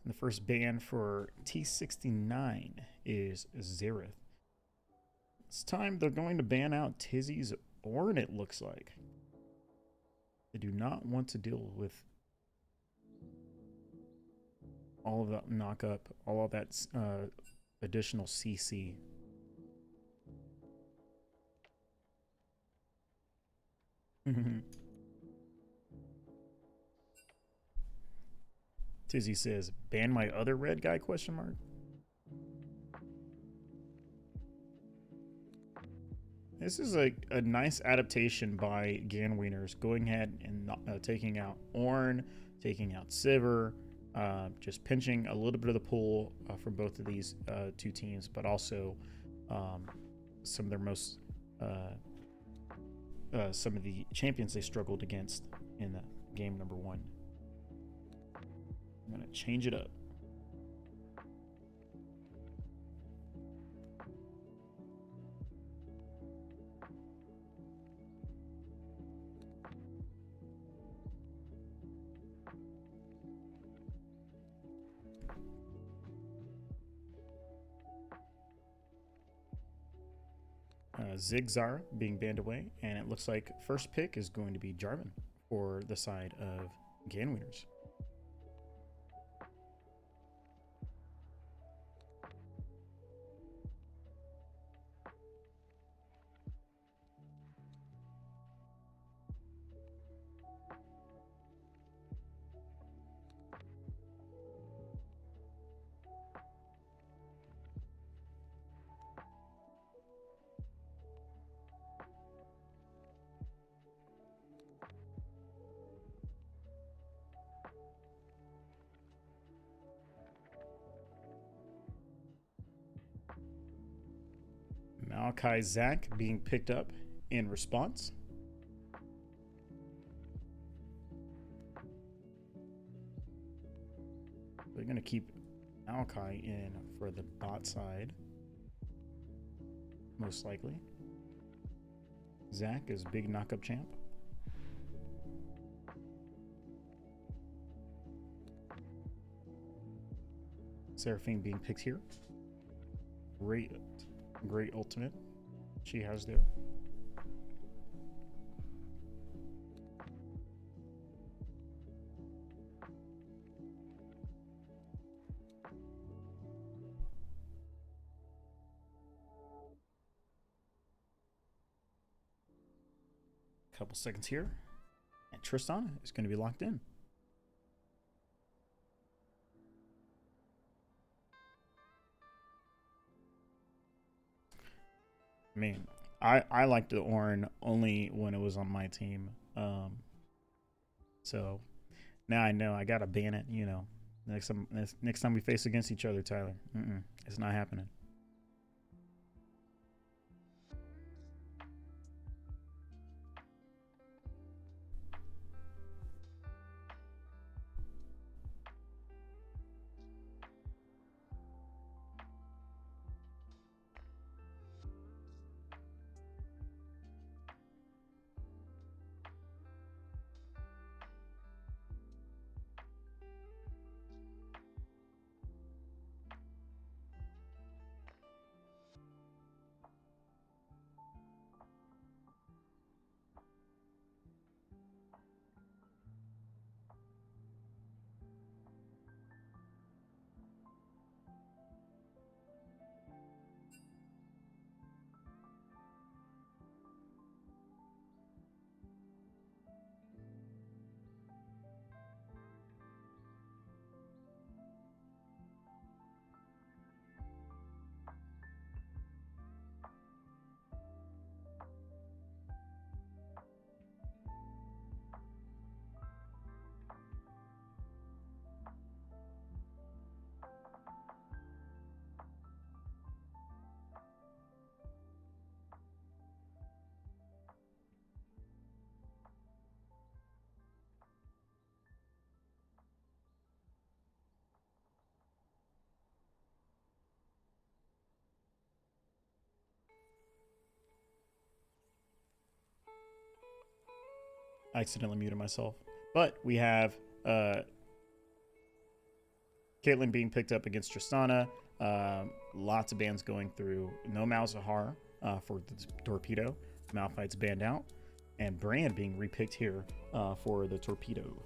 The first ban for T69 is Xerath. This time they're going to ban out Tizzy's Orn, it looks like. They do not want to deal with all of that knock up, all of that additional CC. Tizzy says, ban my other red guy, question mark? This is a nice adaptation by Ganwieners, going ahead and taking out Orn, taking out Sivir, just pinching a little bit of the pool from both of these two teams, but also some of their most some of the champions they struggled against in game number 1. I'm gonna change it up. Zigzar being banned away, and it looks like first pick is going to be Jarvan for the side of Ganwieners. Maokai Zach being picked up in response. They're going to keep Maokai in for the bot side, most likely. Zach is big knockup champ. Seraphine being picked here. Great ultimate she has there. Couple seconds here, and Tristana is going to be locked in. I mean, I liked the Ornn only when it was on my team. So now I know I gotta ban it. You know, next time we face against each other, Tyler, it's not happening. I accidentally muted myself. But we have Caitlyn being picked up against Tristana. Lots of bans going through. No Malzahar for the Torpedo. Malphite's banned out. And Brand being repicked here for the Torpedo.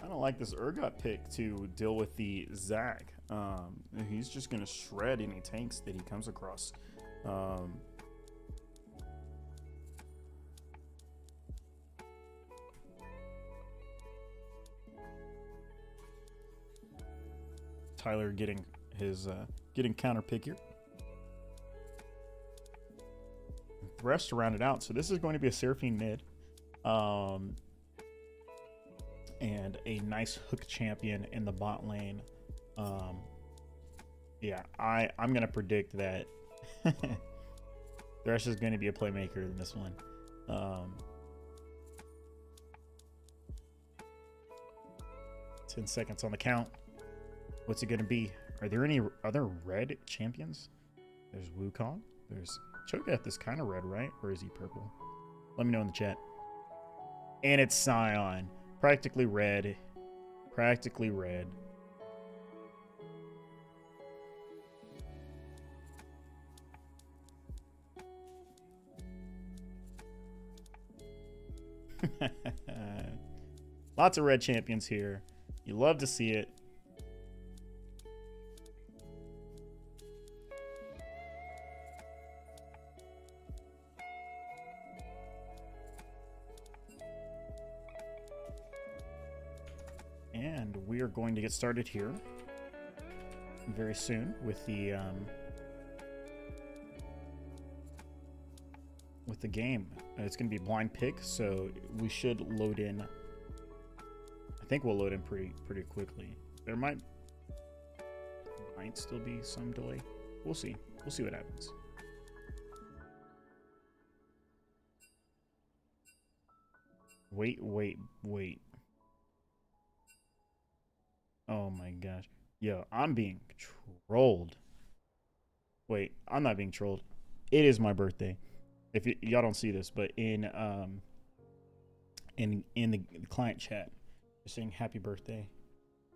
I don't like this Urgot pick to deal with the Zag. He's just going to shred any tanks that he comes across. Tyler getting his counter pick here. Thresh to round it out. So this is going to be a Seraphine mid. And a nice hook champion in the bot lane. Yeah, I'm going to predict that Thresh is going to be a playmaker in this one. 10 seconds on the count. What's it going to be? Are there any other red champions? There's Wukong. There's Cho'Gath is kind of red, right? Or is he purple? Let me know in the chat. And it's Scion. Practically red. Practically red. Lots of red champions here. You love to see it. And we are going to get started here very soon with the game. It's going to be blind pick, so we should load in. I think we'll load in pretty quickly. There might still be some delay. We'll see. We'll see what happens. Wait. Oh my gosh. Yo, I'm being trolled. Wait, I'm not being trolled. It is my birthday. If y'all don't see this, but in the client chat, they're saying happy birthday.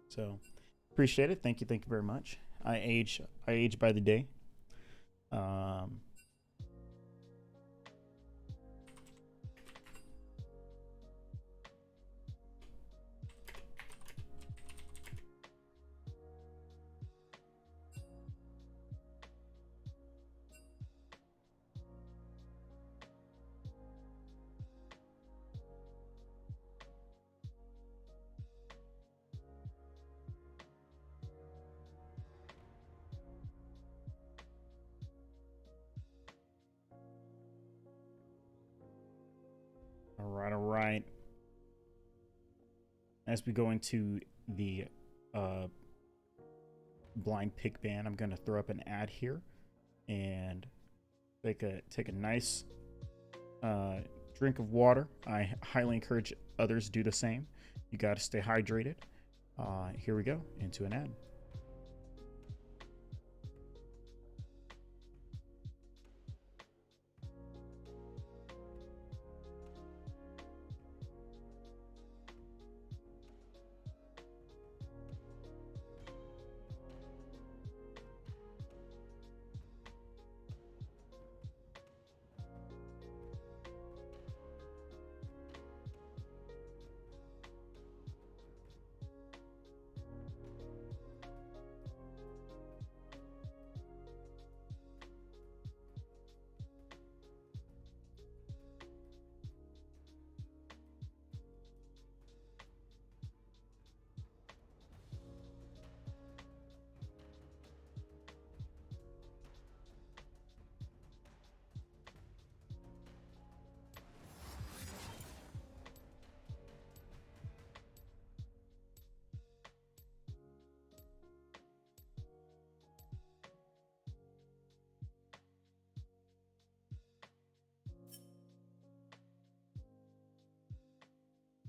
So appreciate it. Thank you very much. I age by the day. All right. As we go into the blind pick ban, I'm going to throw up an ad here and take a nice drink of water. I highly encourage others to do the same. You got to stay hydrated. Here we go into an ad.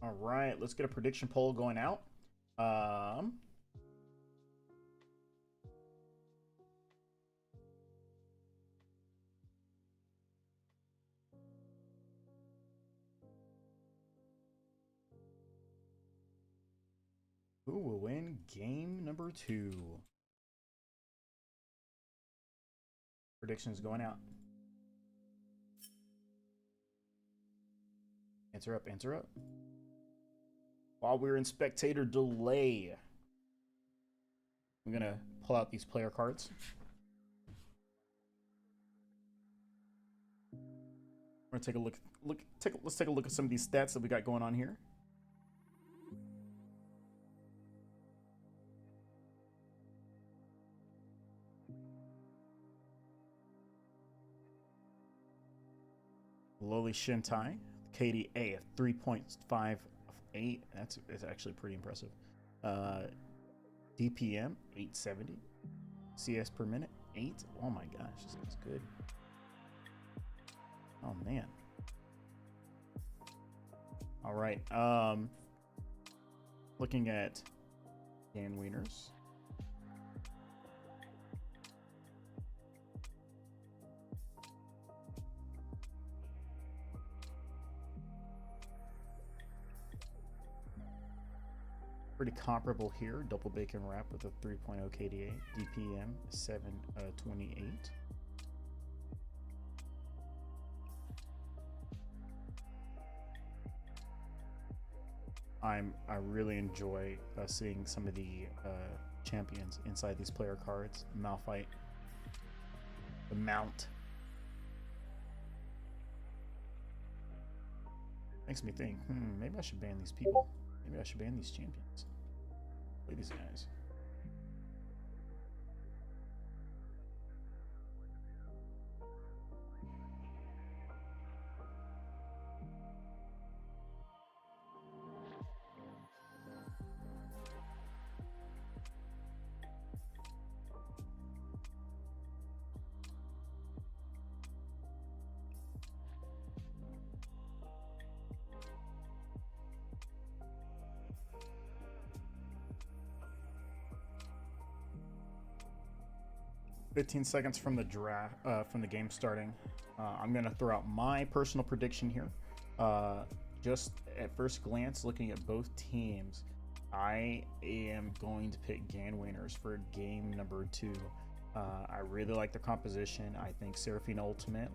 All right, let's get a prediction poll going out. Who will win game number 2? Predictions going out. Answer up, answer up. While we're in spectator delay, I'm gonna pull out these player cards. We're gonna take a look. Let's take a look at some of these stats that we got going on here. Lowly Shintai, KDA of 3.58. That's actually pretty impressive. DPM 870. CS per minute 8. Oh my gosh, this is good. Oh man. All right. Looking at Dan Wieners. Pretty comparable here. Double bacon wrap with a 3.0 KDA. DPM 728. I really enjoy seeing some of the champions inside these player cards. Malphite, the Mount. Makes me think, maybe I should ban these people. Maybe I should ban these champions. Play these guys. "15 seconds from the draft, from the game starting. I'm gonna throw out my personal prediction here. Just at first glance, looking at both teams, I am going to pick Gan Wieners for game number 2. I really like their composition. I think Seraphine Ultimate,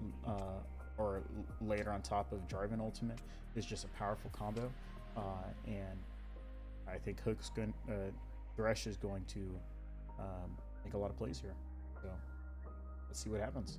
or later on top of Jarvan Ultimate, is just a powerful combo. And I think Thresh is going to make a lot of plays here. So let's see what happens.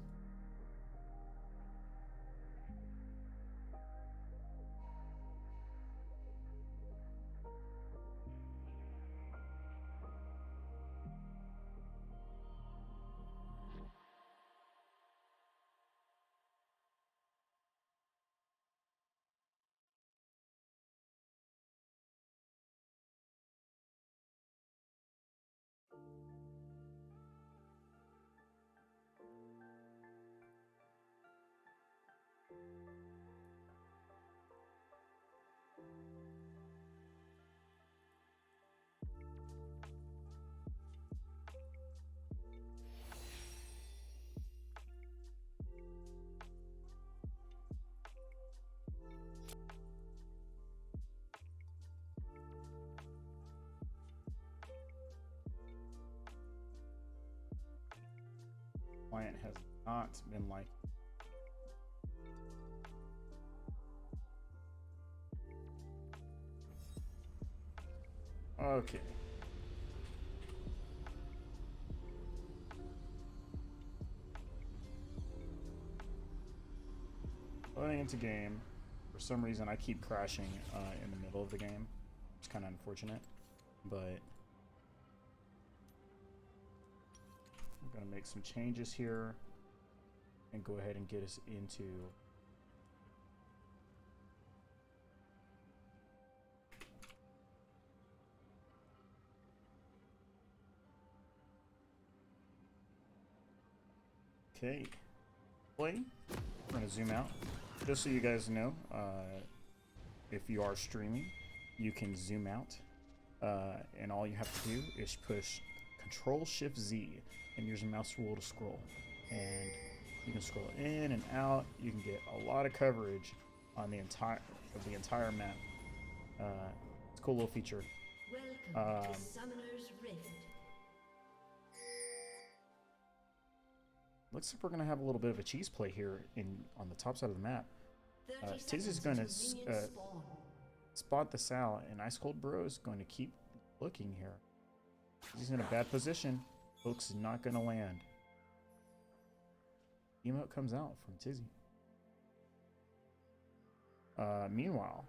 Client has not been like. Okay. Loading into game. For some reason, I keep crashing in the middle of the game. It's kind of unfortunate, but I'm gonna make some changes here and go ahead and get us into okay. Play. We're gonna zoom out just so you guys know. If you are streaming, you can zoom out, and all you have to do is push Control-Shift-Z and use your mouse wheel to scroll, and you can scroll in and out. You can get a lot of coverage on the entire map. It's a cool little feature. Welcome to Summoner's Rift. Looks like we're gonna have a little bit of a cheese play here on the top side of the map. 30 Tizzy's seconds going to until minions spawn. spot this out, and Ice Cold Bro is going to keep looking here. He's in a bad position. Hook's not going to land. Emote comes out from Tizzy. Meanwhile,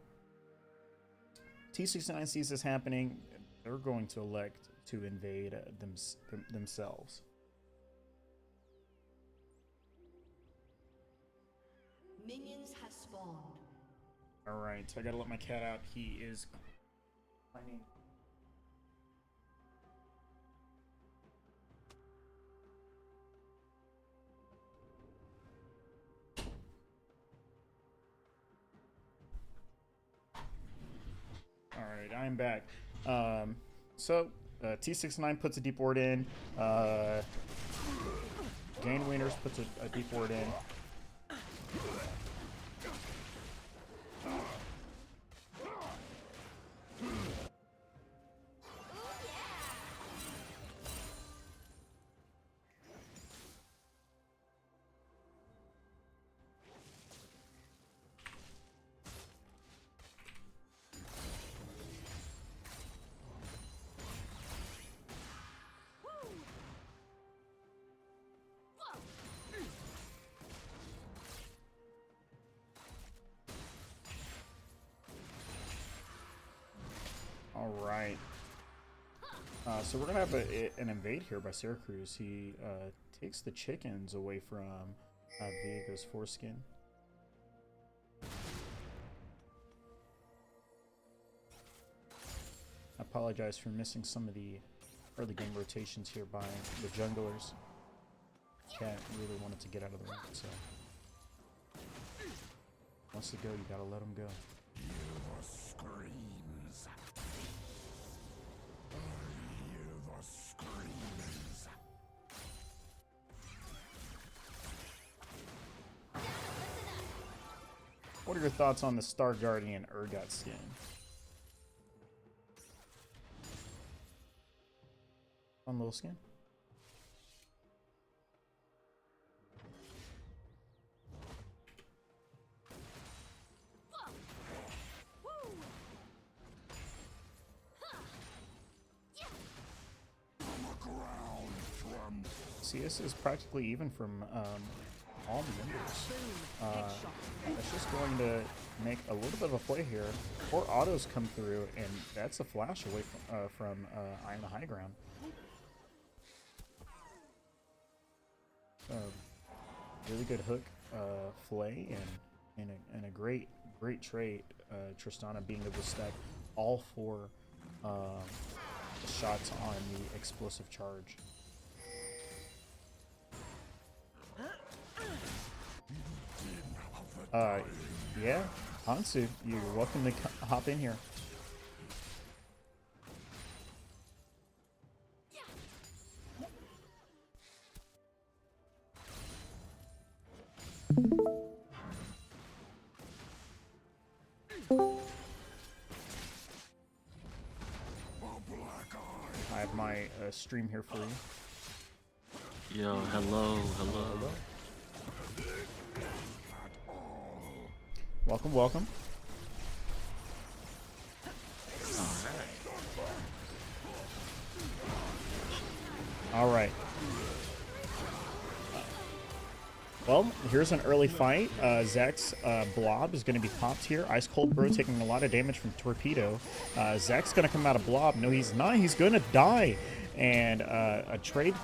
T69 sees this happening. They're going to elect to invade themselves. Minions have spawned. All right, so I gotta let my cat out. He is finding. All right, I'm back. So T69 puts a deep ward in. Gain Wieners puts a deep ward in. All right. So we're gonna have an invade here by Syracuse. He takes the chickens away from Viega's foreskin. I apologize for missing some of the early game rotations here by the junglers. Cat really wanted to get out of the ring, so wants to go, you gotta let him go. Hear the screams. I hear the screams. What are your thoughts on the Star Guardian Urgot skin? Fun little skin. CS is practically even from all the members. That's just going to make a little bit of a play here. 4 autos come through, and that's a flash away from Eye on the High Ground. Really good hook flay and a great trade. Tristana being able to stack all 4 shots on the explosive charge. Yeah, Hansu, you're welcome to hop in here. I have my stream here for you. Yo, hello. Welcome. All right. Well, here's an early fight. Zach's blob is going to be popped here. Ice Cold Bro taking a lot of damage from Torpedo. Zach's going to come out of blob. No, he's not. He's going to die. And a trade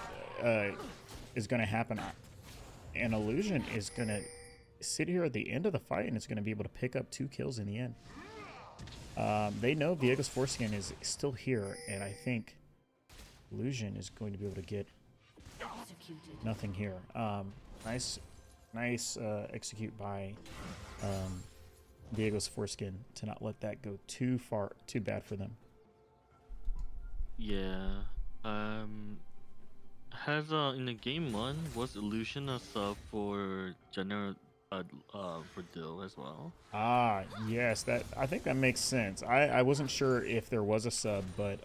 is going to happen. An illusion is going to sit here at the end of the fight, and it's going to be able to pick up 2 kills in the end. They know Viega's foreskin is still here, and I think Illusion is going to be able to get nothing here. Nice execute by Viega's foreskin to not let that go too bad for them. Yeah. Has in the game 1 was Illusion a sub for general for Dill as well. Ah, yes, that I think that makes sense. I wasn't sure if there was a sub, but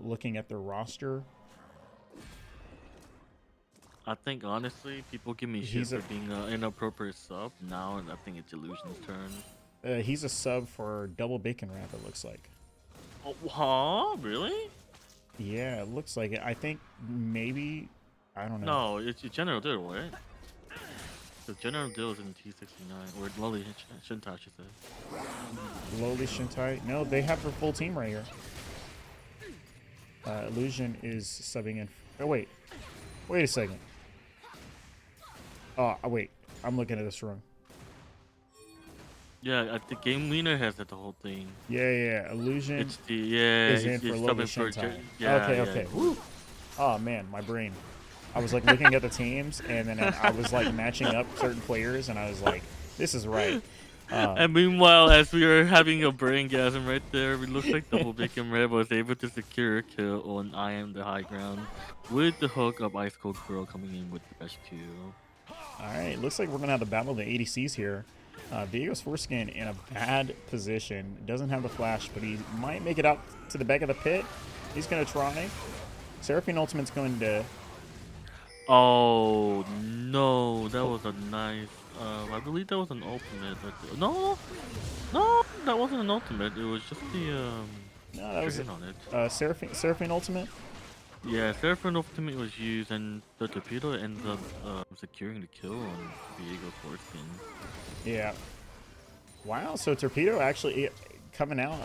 looking at their roster, I think honestly, people give me shit He's for a- being an inappropriate sub. Now I think it's Illusion's turn. he's a sub for Double Bacon Wrap. It looks like. Oh, huh? Really? Yeah, it looks like it. I think maybe I don't know. No, it's General Dill, right? The General Dill is in T69, or Lolly Shintai, I should say. Lowly Shintai. No, they have their full team right here. Illusion is subbing in. Oh wait, wait a second. Oh wait, I'm looking at this wrong. Yeah, the game winner has it, the whole thing. Yeah, Illusion It's the yeah, is in it's, for it's Lowly subbing for Shintai. yeah, Okay, yeah. okay. Woo. Oh man, my brain. I was like looking at the teams, and then I was like matching up certain players, and I was like, "This is right." And meanwhile, as we are having a brain gasm right there, it looks like Double Bacon Red was able to secure a kill on I Am the High Ground with the hook of Ice Cold Girl coming in with the best 2. All right, looks like we're gonna have the battle of the ADCs here. Diego's Foreskin in a bad position. Doesn't have the flash, but he might make it out to the back of the pit. He's gonna try. Seraphine Ultimate's going to. Oh no, that was a nice. I believe that was an ultimate. No, that wasn't an ultimate. It was just the No, that was trigger on it. Seraphine Ultimate. Yeah, Seraphine ultimate was used, and the torpedo ends up securing the kill on Diego Foreskin. Yeah. Wow. So Torpedo actually coming out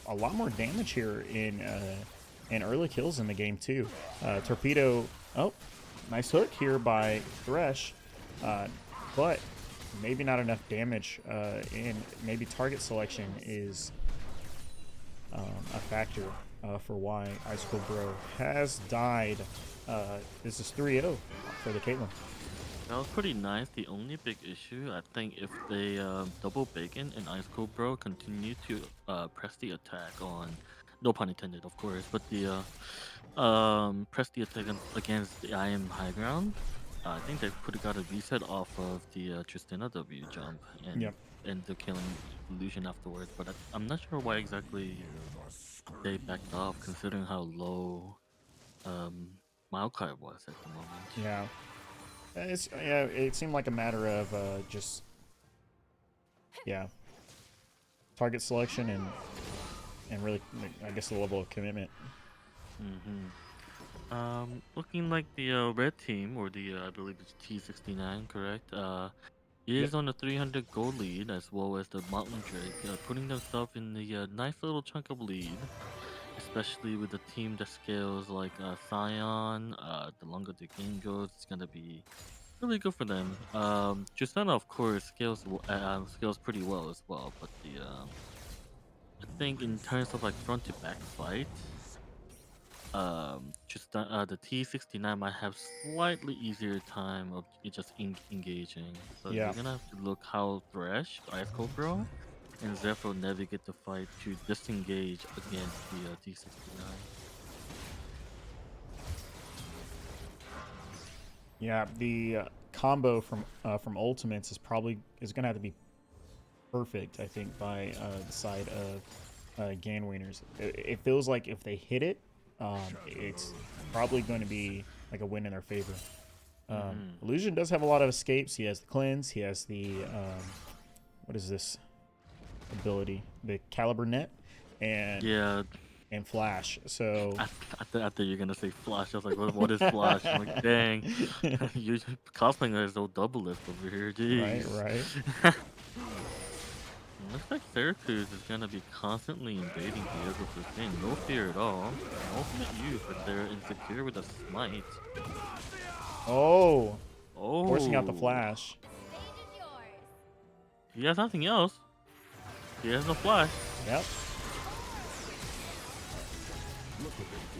a lot more damage here in early kills in the game too. Torpedo. Oh, nice hook here by Thresh, but maybe not enough damage. And maybe target selection is a factor for why Ice Cold Bro has died. This is 3-0 for the Caitlyn. That was pretty nice. The only big issue, I think, if they Double Bacon and Ice Cold Bro continue to press the attack on, no pun intended, of course, but the press the attack against the I Am High Ground, I think they could have got a reset off of the Tristina W jump and Yep. end up killing Illusion afterwards. But I'm not sure why exactly they backed off, considering how low Maokai was at the moment. Yeah. It seemed like a matter of just target selection and really, I guess, the level of commitment. Looking like the red team, or the I believe it's T69, correct? Is on a 300 gold lead, as well as the Mountain Drake, putting themselves in the nice little chunk of lead, especially with a team that scales like Scion. The longer the game goes, it's gonna be really good for them. Justana, of course, scales pretty well as well, but the I think in terms of like front to back fight, the T69 might have slightly easier time of just engaging. So Yeah. you're gonna have to look how Thresh, Ice Cold Bro, and Zephyr navigate the fight to disengage against the T69. Yeah, the combo from Ultimates is gonna have to be perfect, I think, by the side of Gan Wieners. It feels like if they hit it, it's probably going to be like a win in their favor. Illusion does have a lot of escapes. He has the cleanse. He has the what is this ability? The Caliber Net, and Yeah, and Flash. So I thought you were gonna say Flash. I was like, what is Flash? I'm like, dang, you're cosplaying as no double lift over here. right, Jeez. right. Looks like Syracuse is gonna be constantly invading Diego Fustin. No fear at all. Ultimate use, but they're insecure with a smite. Oh, Oh, forcing out the Flash. He has nothing else. He has no flash, Yep.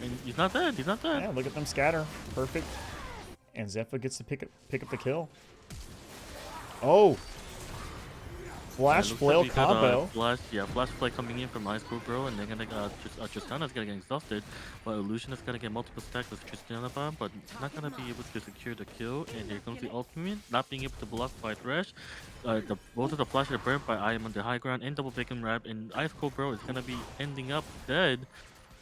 and he's not dead. He's not dead. Yeah, look at them scatter. Perfect. And Zephyr gets to pick up the kill. Oh. Flash looks like flail we got combo. flash play coming in from Ice Bro, and they're gonna Tristana's gonna get exhausted, but Illusion is gonna get multiple stacks with Tristana bomb, but not gonna be able to secure the kill. And here comes the ultimate, not being able to block by Thresh. Both of the flashes are burnt by I am on the high ground and double bacon wrap, and Ice Bro is gonna be ending up dead.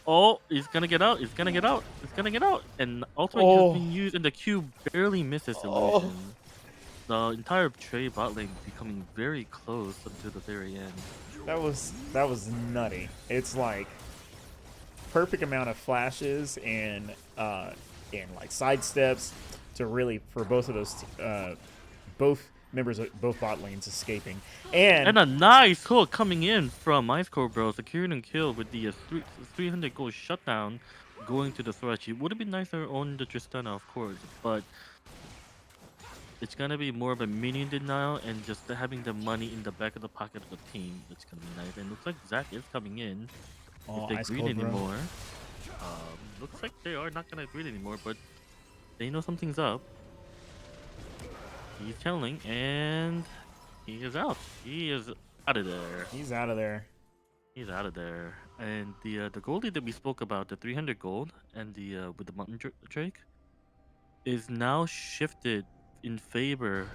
Oh, he's gonna get out. He's gonna get out. He's gonna get out. And ultimate has Oh, been used, and the Q barely misses oh, Illusion. The entire trade bot lane becoming very close until the very end. that was nutty. It's like perfect amount of flashes and like side steps to really for both of those both members of both bot lanes escaping. And And a nice hook coming in from Ice Core Bro, securing and kill with the 300 gold shutdown going to the Thresh. It would have been nicer on the Tristana, of course, but it's gonna be more of a minion denial and just having the money in the back of the pocket of the team. That's gonna be nice. And looks like Zac is coming in. oh, If they ice greed cold bro. anymore, looks like they are not gonna greed anymore, but they know something's up. He's channeling, and he is out. He is out of there. He's out of there. He's out of there. And the goldie that we spoke about, the 300 gold, and the with the mountain drake, is now shifted in favor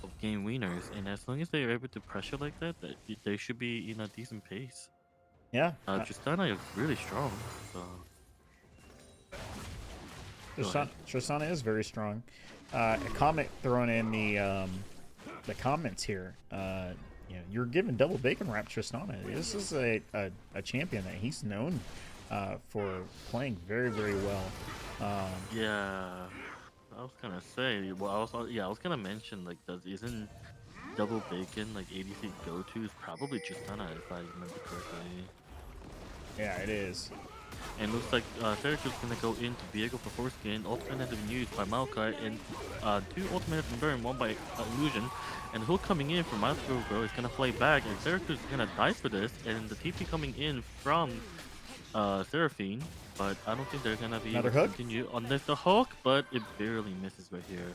of game winners. And as long as they are able to pressure like that, they should be in a decent pace. Yeah. Tristana is really strong. So go ahead. Tristana is very strong. A comment thrown in the comments here. You know, you're giving double bacon wrap Tristana. This is a champion that he's known for playing very, very well. Yeah, I was gonna say. Well, I was gonna mention like, isn't double bacon like ADC go-to is probably Tristana if I remember correctly. Yeah, it is. And looks like Syracuse is gonna go into Viego for foreskin. Ultimate has been used by Maokai, and two ultimate has been burned, one by Illusion. And hook coming in from Maestro Bro is gonna play back, and Syracuse is gonna die for this. And the TP coming in from Seraphine, but I don't think they're gonna be Another able to hook? continue unless the hook, but it barely misses right here.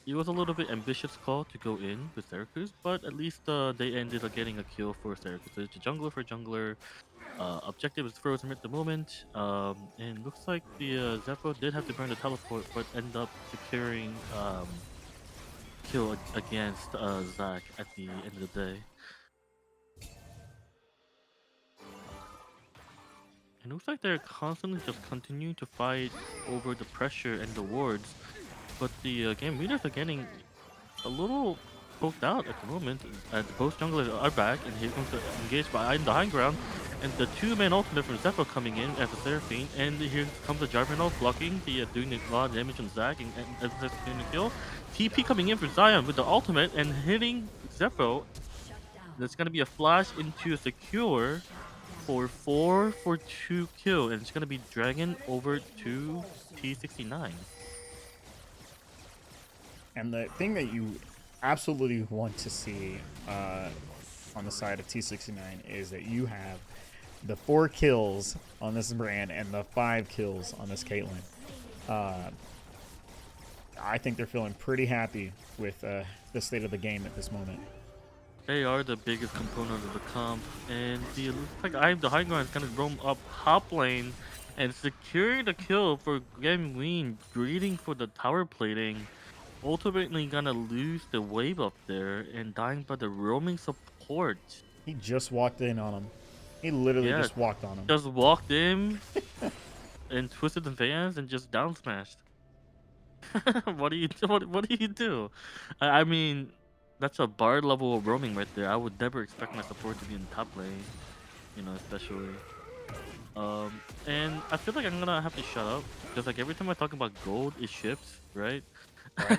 It was a little bit ambitious call to go in with Syracuse, but at least they ended up getting a kill for Syracuse. So it's a jungler for jungler. Objective is frozen at the moment, and looks like the Zephyr did have to burn the teleport, but end up securing kill against Zac at the end of the day. It looks like they're constantly just continuing to fight over the pressure and the wards, but the game leaders are getting a little poked out at the moment. Both junglers are back, and here comes the engage by the high ground, and the two-man ultimate from Zephyr coming in as a Seraphine, and here comes the Jarvanel blocking, doing a lot of damage on Zac, and doing the kill. TP coming in for Zion with the ultimate and hitting Zephyr. There's gonna be a flash into a secure for 4-for-2 kill, and it's gonna be Dragon over to T69. And the thing that you absolutely want to see on the side of T69 is that you have the 4 kills on this brand and the 5 kills on this Caitlyn. I think they're feeling pretty happy with the state of the game at this moment. They are the biggest component of the comp, and it looks like the high ground is gonna roam up top lane and secure the kill for Game Ween, greeting for the tower plating. Ultimately gonna lose the wave up there and dying by the roaming support. He just walked in on him. He literally just walked on him. Just walked in and twisted the fans and just down smashed. What do you do? What do you do? I mean, that's a bard level of roaming right there. I would never expect my support to be in top lane, you know, especially. And I feel like I'm gonna have to shut up because like every time I talk about gold, it shifts, right? Right.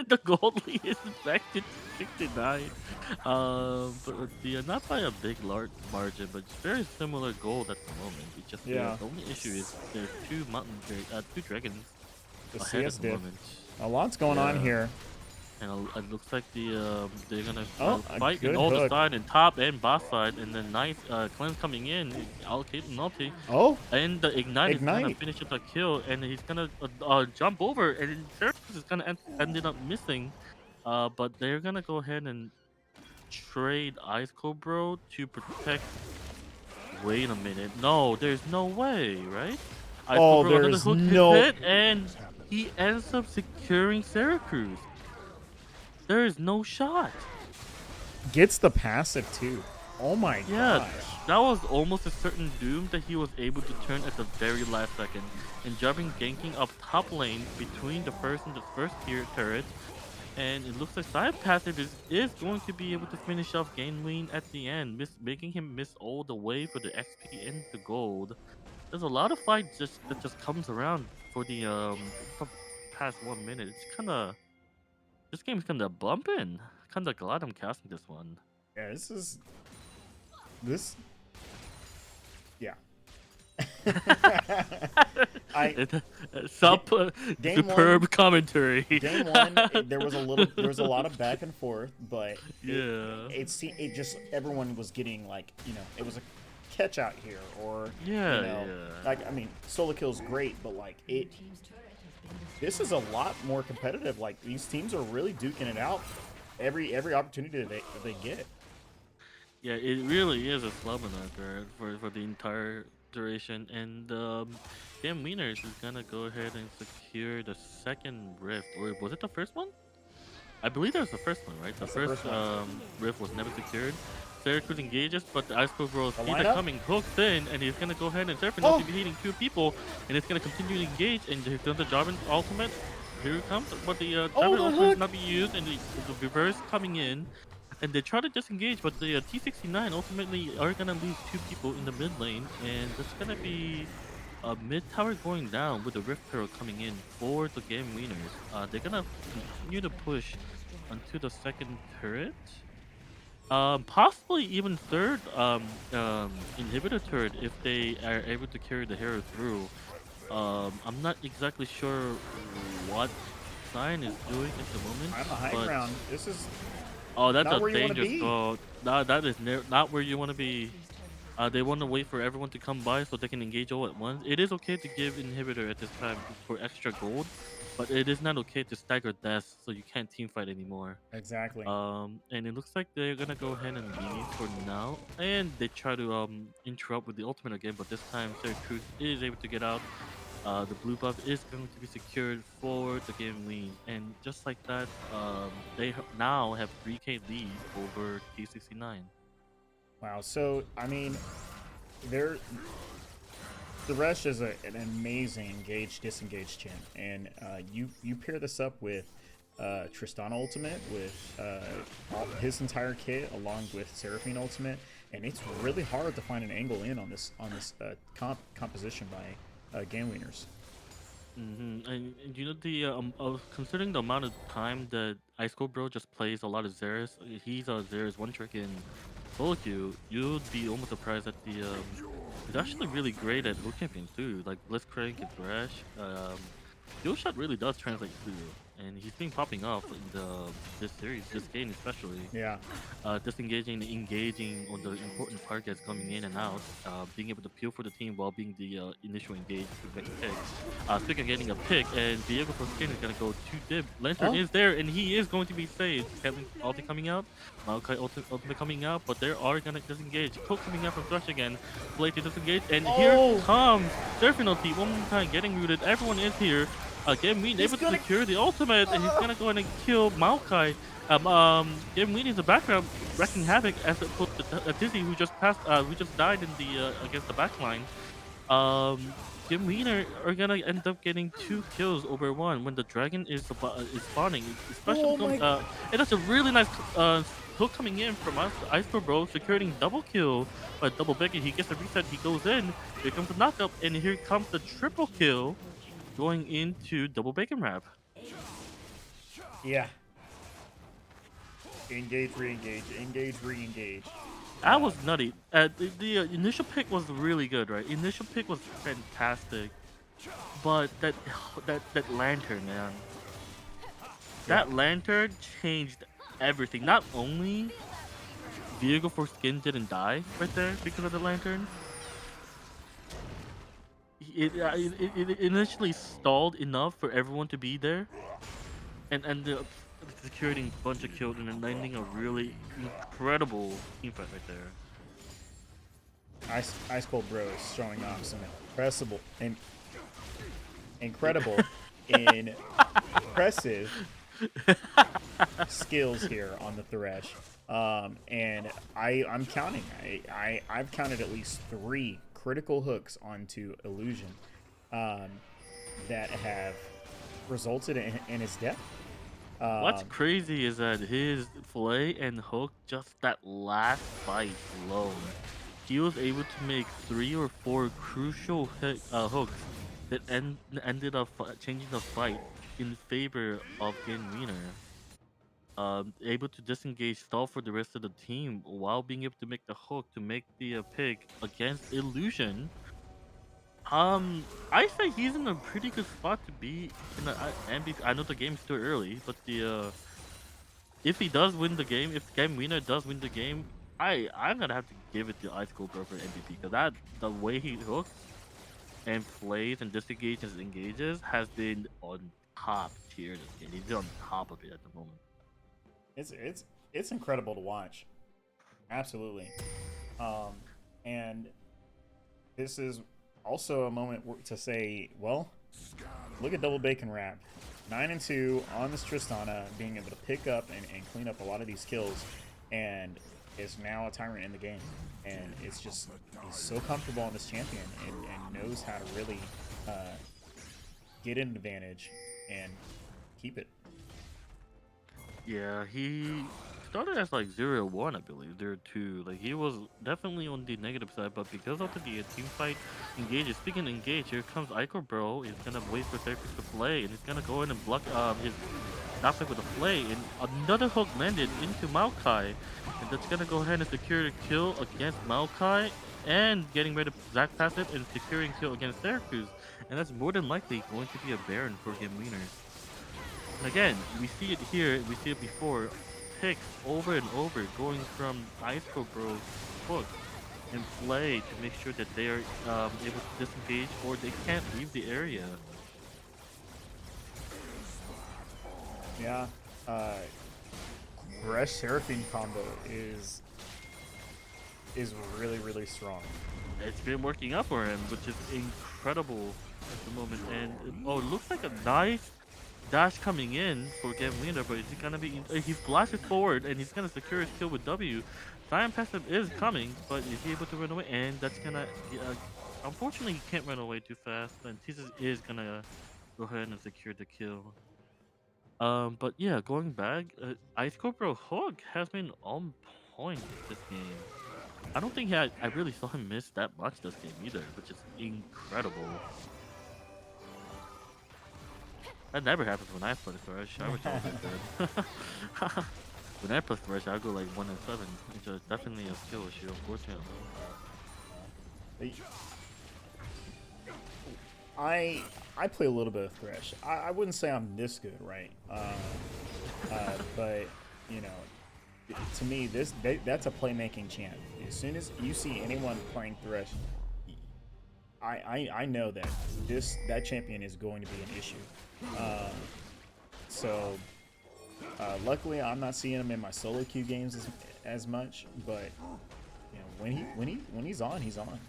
The gold lead is back to 69. But not by a big large margin, but it's very similar gold at the moment. It just Yeah. the only issue is there's two dragons The ahead at CS the diff. moment. A lot's going on Yeah. here. And it looks like they're gonna A fight good in all the hook. side and top and boss side, and then nice cleanse coming in, allocate the multi, Oh, and the ignite is gonna Ignite. finish up the kill, and he's gonna jump over, and Syracuse is gonna ended up missing, but they're gonna go ahead and trade Ice Cold Bro to protect. Wait a minute. No, there's no way, right? Ice Cold Oh, Bro under the there's hook no. hit, and he ends up securing Syracuse. There is no shot. Gets the passive too. Oh my Yeah, gosh. that was almost a certain doom that he was able to turn at the very last second. And jumping, ganking up top lane between the first and the first tier turret. And it looks like side passive is going to be able to finish off Game Lean at the end, making him miss all the way for the XP and the gold. There's a lot of fight that just comes around for the past 1 minute. It's kinda this game's kinda bumping. Kinda glad I'm casting this one. Yeah, this. Yeah. I It, game superb one, commentary. game one, there was a lot of back and forth, but Yeah. it just everyone was getting like it was a catch out here or Yeah, yeah. yeah. Like I mean, solo kill's great, but like this is a lot more competitive. Like these teams are really duking it out every opportunity that they get. Yeah, it really is a slumber there for the entire duration. And Game Wieners is gonna go ahead and secure the second rift. Or was it the first one? I believe that was the first one, right? The That's the first first one. rift was never secured. Syracuse engages, but the Ice Cold Bro The sees it lineup? coming, hooks in, and he's gonna go ahead and Serpent Oh! will be hitting 2 people, and it's gonna continue to engage, and he's done the Jarvan ultimate. Here it comes, but the Oh, Jarvan the ultimate is hook! not being used, and the reverse coming in, and they try to disengage, but the T69 ultimately are gonna lose 2 people in the mid lane, and that's gonna be a mid tower going down with the Rift Hero coming in for the Game Wieners. They're gonna continue to push onto the second turret. Possibly even third inhibitor turret if they are able to carry the hero through. I'm not exactly sure what Sign is doing at the moment. I'm a high but ground. This is oh, that's not a where you wanna dangerous be. goal. That is not where you want to be. They want to wait for everyone to come by so they can engage all at once. It is okay to give inhibitor at this time for extra gold, but it is not okay to stagger deaths so you can't team fight anymore. exactly. And it looks like they're gonna go ahead and leave for now, and they try to interrupt with the ultimate again, but this time Syracuse is able to get out. The blue buff is going to be secured for the game lead, and just like that, they now have 3k lead over T69. Wow. So I mean, there. The Rush is an amazing engage disengage champ, and you pair this up with Tristan ultimate with his entire kit along with Seraphine ultimate, and it's really hard to find an angle in on this composition by Game Wieners. And you know the considering the amount of time that Ice Cold Bro just plays a lot of Xerath, he's a Xerath one trick in solo queue. You'd be almost surprised that he's actually really great at hook camping too, like Blitzcrank and Thresh. Dual shot really does translate too, and he's been popping off in this series, this game especially. Yeah. Disengaging, engaging on the important targets coming in and out, being able to peel for the team while being the initial engage to make a pick. Speaking of getting a pick, and Diego Proskin is going to go to dib. Lantern is there, and he is going to be saved. Kevin ulti coming out, Maokai ultimate coming out, but they are going to disengage. Poke coming out from Thresh again. Blade to disengage, and here comes Seraphine ulti one more time, getting rooted. Everyone is here. Game Ween able to secure the ultimate, and he's gonna go ahead and kill Maokai. Game Ween in the background wrecking havoc as it put Dizzy, who just died in the against the backline. Game Ween are gonna end up getting 2 kills over 1 when the dragon is spawning. Especially, and that's a really nice hook coming in from Ice Bro, securing double kill by Double Becky. He gets a reset, he goes in. Here comes the knockup, and here comes the triple kill. Going into double bacon wrap. Yeah. Engage, re-engage, engage, re-engage. That was nutty. The initial pick was really good, right? Initial pick was fantastic, but that lantern, man, that lantern changed everything. Not only Diego for Skin didn't die right there because of the lantern. It initially stalled enough for everyone to be there, and securing a bunch of kills and then landing a really incredible teamfight right there. Ice Cold Bro is showing off some incredible, impressive skills here on the Thresh. And I'm counting. I've counted at least 3 critical hooks onto Illusion that have resulted in his death. What's crazy is that his flay and hook, just that last fight alone, he was able to make 3 or 4 crucial hooks that ended up changing the fight in favor of Game Wiener. Able to disengage stall for the rest of the team while being able to make the hook to make the pick against Illusion. I say he's in a pretty good spot to be in the MVP. I know the game's still early, but if he does win the game, if Game Winner does win the game, I'm gonna have to give it to Ice Cold Bro for MVP because the way he hooks and plays and disengages and engages has been on top tier this game. He's on top of it at the moment. It's incredible to watch, absolutely. And this is also a moment to say, well, look at Double Bacon Wrap, 9-2 on this Tristana, being able to pick up and clean up a lot of these kills, and is now a tyrant in the game. And it's just, he's so comfortable on this champion and knows how to really get an advantage and keep it. Yeah, he started as like 0-1, I believe. There too. Like he was definitely on the negative side, but because of the team fight engages. Speaking of engage, here comes Ico Bro. He's gonna wait for Syracuse to play, and he's gonna go in and block his knockback with a play, and another hook landed into Maokai, and that's gonna go ahead and secure the kill against Maokai, and getting rid of Zac passive and securing kill against Syracuse, and that's more than likely going to be a Baron for Game Wiener. And again, we see it here, we see it before, picks over and over, going from Ice Cold Bro's hook and play to make sure that they are able to disengage or they can't leave the area. Yeah, Thresh Seraphine combo is really strong. It's been working out for him, which is incredible at the moment. And it looks like a nice dash coming in for Game Wiener, but is he gonna be? He flashes forward and he's gonna secure his kill with W. Zion passive is coming, but is he able to run away? And that's gonna. Unfortunately, he can't run away too fast. And Jesus is gonna go ahead and secure the kill. But yeah, going back, Ice Cobra Hook has been on point this game. I don't think I really saw him miss that much this game either, which is incredible. That never happens when I play Thresh. I was always good. When I play Thresh, I go like 1-7, which is definitely a skill issue, unfortunately. I play a little bit of Thresh. I wouldn't say I'm this good, right? But you know, to me, that's a playmaking champ. As soon as you see anyone playing Thresh, I know that that champion is going to be an issue. Luckily, I'm not seeing him in my solo queue games as much. But you know, when he's on, he's on.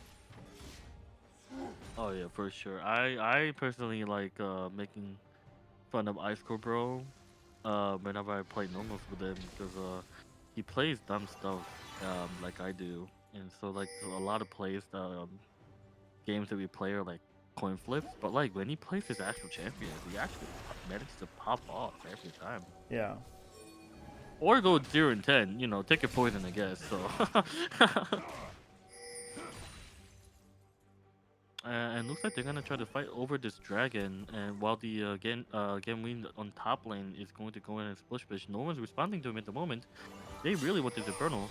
Oh yeah, for sure. I personally like making fun of Ice Core Bro whenever I play normals with him because he plays dumb stuff like I do, and so like a lot of plays games that we play are like coin flips, but like when he plays his actual champion, he actually manages to pop off every time. Yeah. Or go 0-10, you know, take your poison, I guess. So. And looks like they're gonna try to fight over this dragon, and while the Genwin on top lane is going to go in and splish push, no one's responding to him at the moment. They really want this Infernal.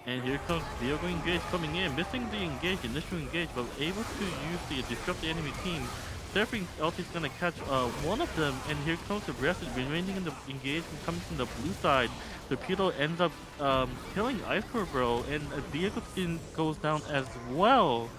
And here comes Diogo Engage coming in, missing the initial engage, but able to use the disrupt the enemy team. Surfing ult is gonna catch one of them, and here comes the rest remaining in the engage and coming from the blue side. Torpedo ends up killing Ice Core Bro, and a vehicle skin goes down as well.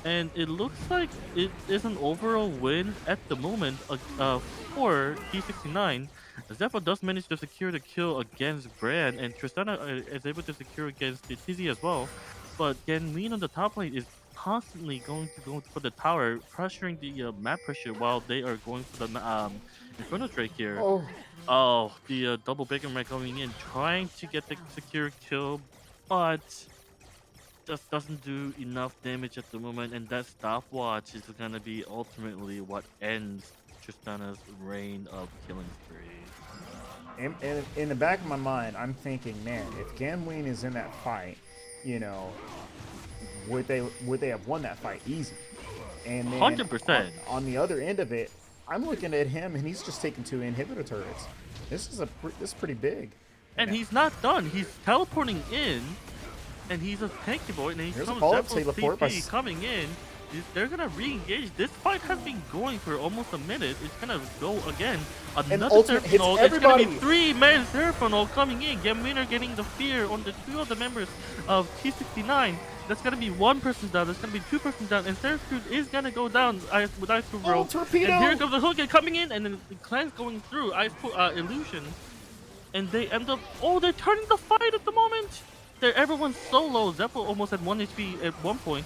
and it looks like it is an overall win at the moment for T69. Zephyr does manage to secure the kill against Brand, and Tristana is able to secure against the TZ as well. But Genween on the top lane is constantly going to go for the tower, pressuring the map pressure while they are going for the Inferno Drake here. Oh, Oh, the double bacon rat going in, trying to get the secure kill, but just doesn't do enough damage at the moment, and that stopwatch is gonna be ultimately what ends Tristana's reign of killing spree. in the back of my mind, I'm thinking, man, if Ganween is in that fight, you know, would they have won that fight easy? And then 100%. on the other end of it, I'm looking at him, and he's just taking 2 inhibitor turrets. This is pretty big. And he's not done. He's teleporting in, and he's a tanky boy, and he's Here's a comes follow-up Zeppel's teleport by CP coming in. They're gonna re-engage. This fight has been going for almost a minute. It's gonna go again. Another ultimate hits Seraphonol. It's gonna be everybody. 3-man Seraphonol coming in. Gamwinner getting the fear on the 2 of the members of T69. That's gonna be 1 person down. That's gonna be 2 person down, and Seraphon is gonna go down with Ice Cream Bro. Torpedo! And here comes the hook coming in, and then the clan's going through Illusion, and they end up. Oh, they're turning the fight at the moment. Everyone's so low. Zeppo almost had 1 HP at one point.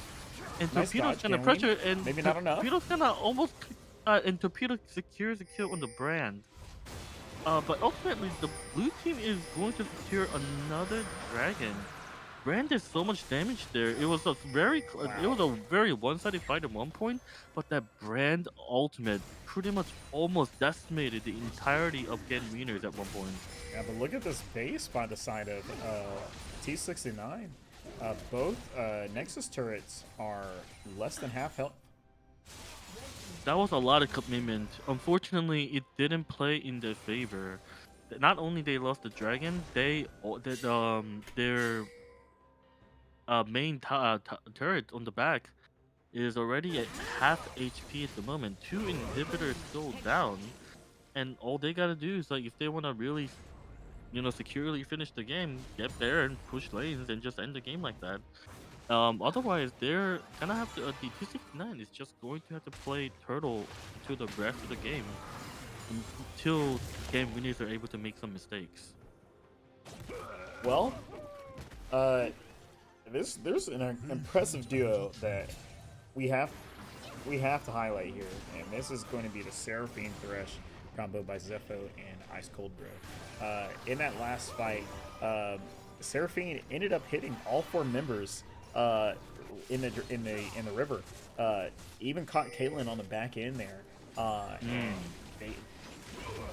And Nice Torpedo's dodge, gonna Ganween. pressure, and Maybe not enough. Torpedo's gonna almost, and Torpedo secures a kill on the Brand. But ultimately, the blue team is going to secure another dragon. Brand did so much damage there. It was a very, one-sided fight at one point. But that Brand ultimate pretty much almost decimated the entirety of Gen Wieners at one point. Yeah, but look at this base by the side of T69. Both Nexus turrets are less than half health. That was a lot of commitment. Unfortunately, it didn't play in their favor. Not only they lost the dragon, their main turret on the back is already at half HP at the moment. 2 inhibitors still down, and all they gotta do is, like, if they want to really, securely finish the game, get there and push lanes and just end the game like that. Otherwise, they're gonna have to. The T69 is just going to have to play turtle until the rest of the game, until game winners are able to make some mistakes. Well, there's an impressive duo that we have to highlight here, and this is going to be the Seraphine Thresh combo by Zepho and Ice Cold Bro. In that last fight, Seraphine ended up hitting all 4 members in the river. Even caught Caitlyn on the back end there. And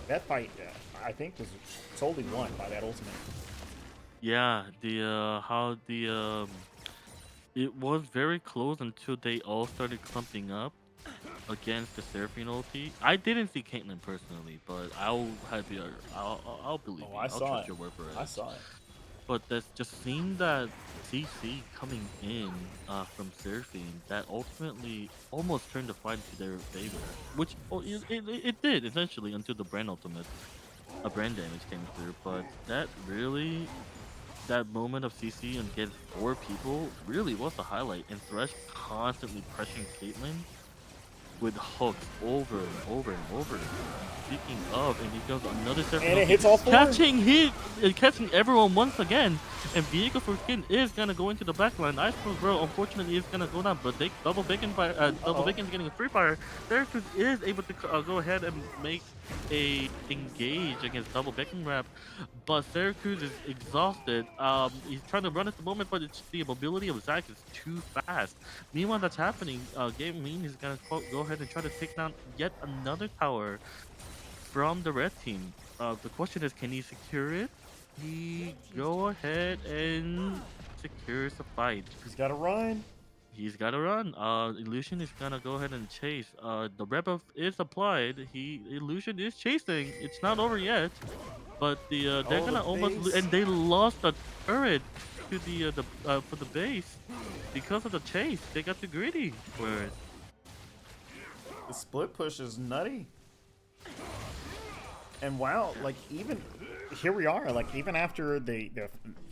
that fight, I think, was totally won by that ultimate. Yeah, it was very close until they all started clumping up against the Seraphine ulti. I didn't see Caitlyn personally, but I'll believe you. I I'll saw trust it. your word for it. I saw it. But that's just seeing that CC coming in from Seraphine, that ultimately almost turned the fight into their favor. Which it did essentially until the Brand ultimate, Brand damage came through. But that moment of CC against 4 people really was the highlight. And Thresh constantly pressuring Caitlyn with hooks over and over and over. Speaking of, and he goes another Seraphine And it ulti, hits all 4. catching everyone once again. And Viego for Skin is gonna go into the backline. Ice Cream Bro unfortunately is gonna go down, but double bacon's getting a free fire. Syracuse is able to go ahead and make a engage against double bacon wrap, but Syracuse is exhausted. He's trying to run at the moment, but it's the mobility of Zach is too fast. Meanwhile, that's happening. Game Mean is gonna go ahead and try to take down yet another tower from the red team. The question is, can he secure it? He go ahead and secures the fight. He's got to run. He's got to run. Illusion is gonna go ahead and chase. The rebuff is applied. Illusion is chasing. It's not over yet, but they're gonna almost and they lost the turret to the for the base because of the chase. They got too greedy for it. The split push is nutty. And wow, like even here we are, like even after the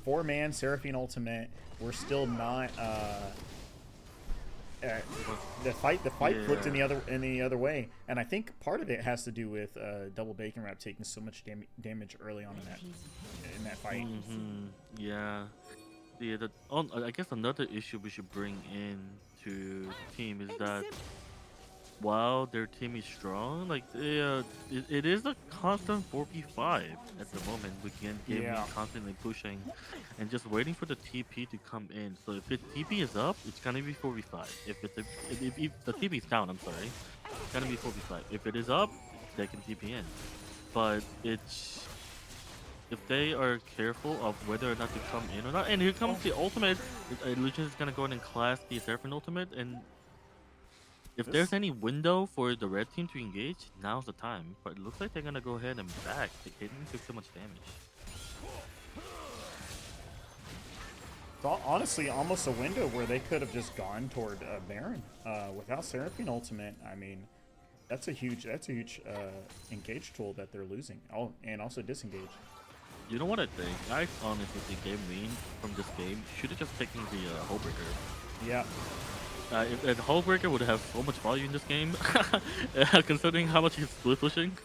4-man Seraphine ultimate, we're still not uh, But the fight flipped yeah. in the other way, and I think part of it has to do with double bacon wrap taking so much damage early on in that fight. Yeah. I guess another issue we should bring in to the team is that while their team is strong, it is a constant 4v5 at the moment. We can get me Yeah, constantly pushing and just waiting for the TP to come in. So if it TP is up, it's gonna be 4v5. If the TP is down, I'm sorry, it's gonna be 4v5. If it is up, they can TP in. But it's if they are careful of whether or not to come in or not. And here comes well, the ultimate. Illusion is gonna go in and class the Seraphim ultimate, and if there's this any window for the red team to engage, now's the time. But it looks like they're gonna go ahead and back. They didn't take so much damage. honestly almost a window where they could have just gone toward Baron without Seraphine ultimate. I mean, that's a huge engage tool that they're losing. Oh, and also disengage. You know what I think? I honestly think game win from this game should have just taken the Hullbreaker. Yeah, If the Hullbreaker would have so much value in this game, considering how much he's split pushing.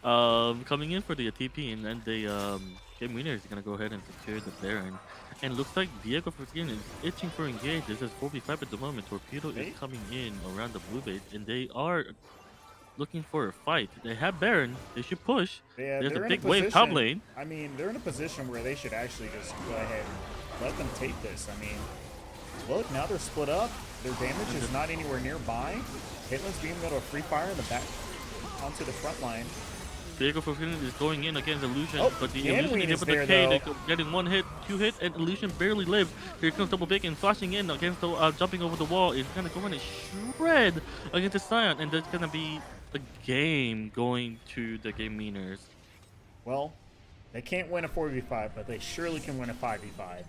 Coming in for the TP, and then the game winner is gonna go ahead and secure the Baron. And looks like Diego Fortin is itching for engage. This is 4v5 at the moment. Torpedo is they coming in around the blue base, and they are looking for a fight. They have Baron. They should push. Yeah, There's a they're in a big wave top position. lane. I mean, they're in a position where they should actually just go ahead and let them take this. I mean, look, now they're split up. Their damage And is the not anywhere nearby. Caitlin's being able to free fire in the back onto the front line. Diego Fortin is going in against Illusion, Oh, but the Illusion Ganween is is able to there K. though. They're getting one hit, two hit, and Illusion barely lives. Here comes Double Bacon flashing in against the jumping over the wall. Is gonna go in and shred against the Scion, and there's gonna be a game going to the game winners. Well, they can't win a 4v5, but they surely can win a 5v5.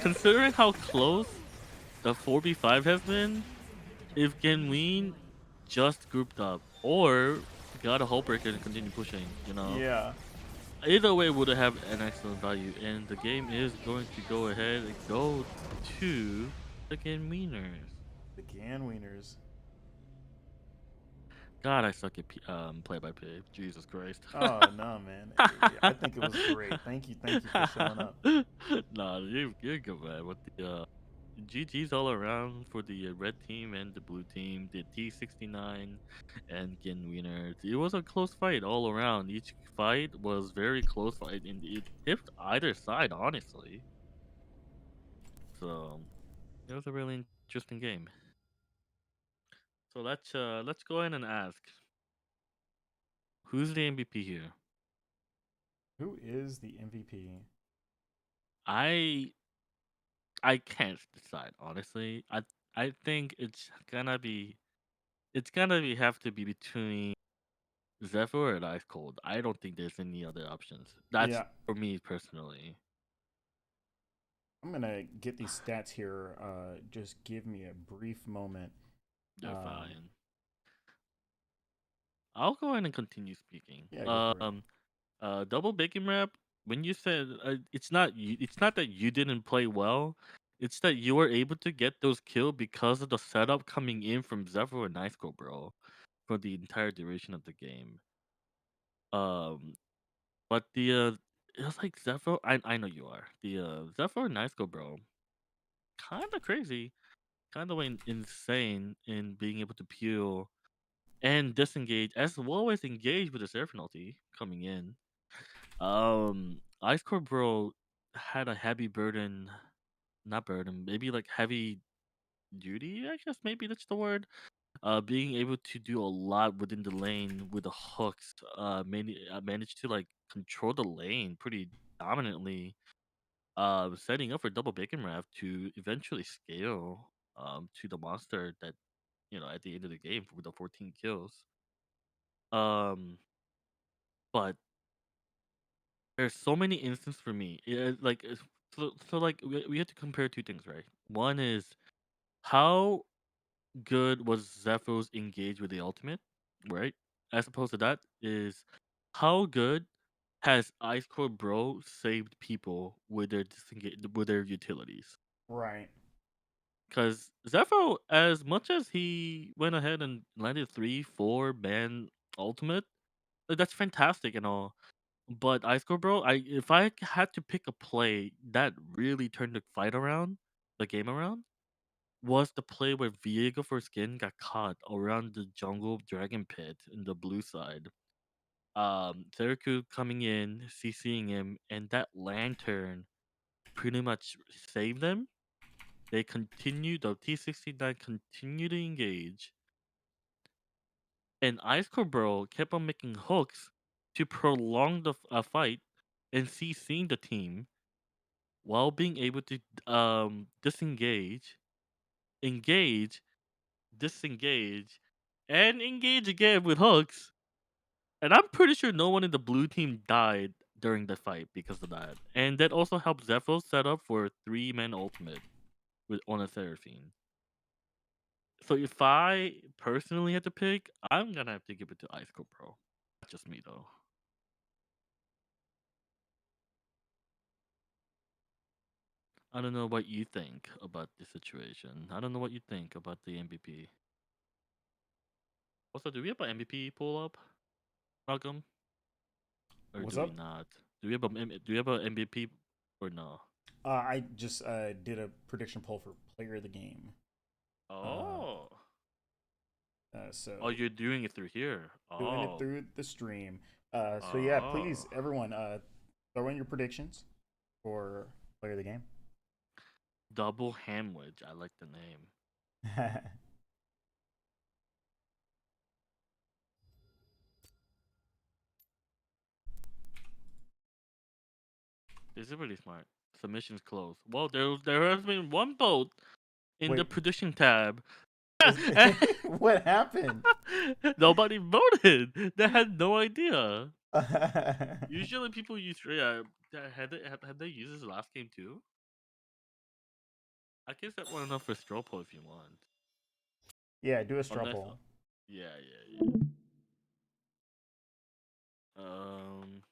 Considering how close the 4v5 has been, if Genween just grouped up or got a hull breaker and continue pushing. Yeah. Either way would have an excellent value, and the game is going to go ahead and go to the game winners. The Ganwieners. God, I suck at play by play. Jesus Christ. Oh no, man. I think it was great. Thank you for showing up. Nah, you're good, man. With the GG's all around for the red team and the blue team, the T69 and Gin Wiener. It was a close fight all around. Each fight was very close fight, and it tipped either side, honestly. So it was a really interesting game. So let's go ahead and ask, who's the MVP here? Who is the MVP? I I can't decide, honestly. I think it's gonna be have to be between Zephyr and Ice Cold. I don't think there's any other options. That's Yeah, for me personally. I'm gonna get these stats here. Just give me a brief moment. They're Um, fine. I'll go ahead and continue speaking. yeah, go for it. Double bacon wrap. When you said it's not that you didn't play well. It's that you were able to get those kills because of the setup coming in from Zephyr and Ice Cold, bro, for the entire duration of the game. Um, but it was like Zephyr. I know you are the Zephyr and Ice Cold, bro. Kind of crazy, kind of insane in being able to peel and disengage as well as engage with the Seraph penalty coming in. Ice Core Bro had a heavy burden, not burden, maybe like heavy duty, I guess maybe that's the word. Being able to do a lot within the lane with the hooks, managed to like control the lane pretty dominantly. Setting up for double bacon wrap to eventually scale to the monster that at the end of the game with the 14 kills. Um, but there's so many instances for me. Like we have to compare two things, right? One is how good was Zephos engaged with the ultimate, right? As opposed to that is how good has Ice Core Bro saved people with their with their utilities. Right. Because Zephyr, as much as he went ahead and landed 3, 4 man ultimate, that's fantastic and all. But Ice Core Bro, if I had to pick a play that really turned the game around, was the play where Viego for skin got caught around the jungle dragon pit in the blue side. Zeraku coming in, CCing him, and that lantern pretty much saved them. They continued, the T69 continued to engage, and Ice Core Bro kept on making hooks to prolong the fight and CCing the team while being able to disengage, engage, disengage, and engage again with hooks. And I'm pretty sure no one in the blue team died during the fight because of that. And that also helped Zephyr set up for a 3-man ultimate with on a Seraphine. So if I personally had to pick, I'm gonna have to give it to Ice Cold Pro. That's just me though. I don't know what you think about the situation. I don't know what you think about the MVP. Also, do we have an MVP pull up, Malcolm? Or What's do we up? not? Do we have an MVP or no? I just did a prediction poll for player of the game. Uh, Oh. Oh, so you're doing it through here. doing it Oh. through the stream. So yeah, please, Oh. everyone, throw in your predictions for player of the game. Double Hamwich. I like the name. This is really smart. Submissions closed. Well, there has been one vote in the Wait, prediction tab. what happened? Nobody voted. They had no idea. Usually people use had they used this last game too? I can set one enough for Stropo if you want. Yeah, do a straw Unless poll. yeah. Um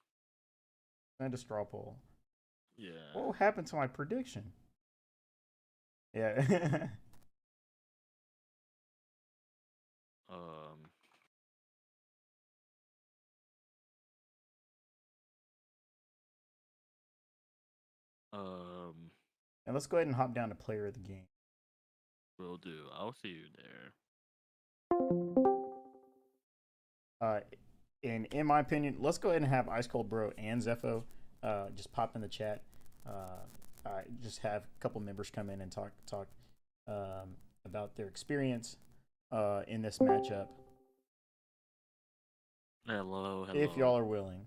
Send a straw poll. yeah. What happened to my prediction? Yeah. Um um And let's go ahead and hop down to player of the game. will do. I'll see you there. Uh, in my opinion, let's go ahead and have Ice Cold Bro and Zepho just pop in the chat. Just have a couple members come in and talk about their experience in this matchup, Hello. if y'all are willing.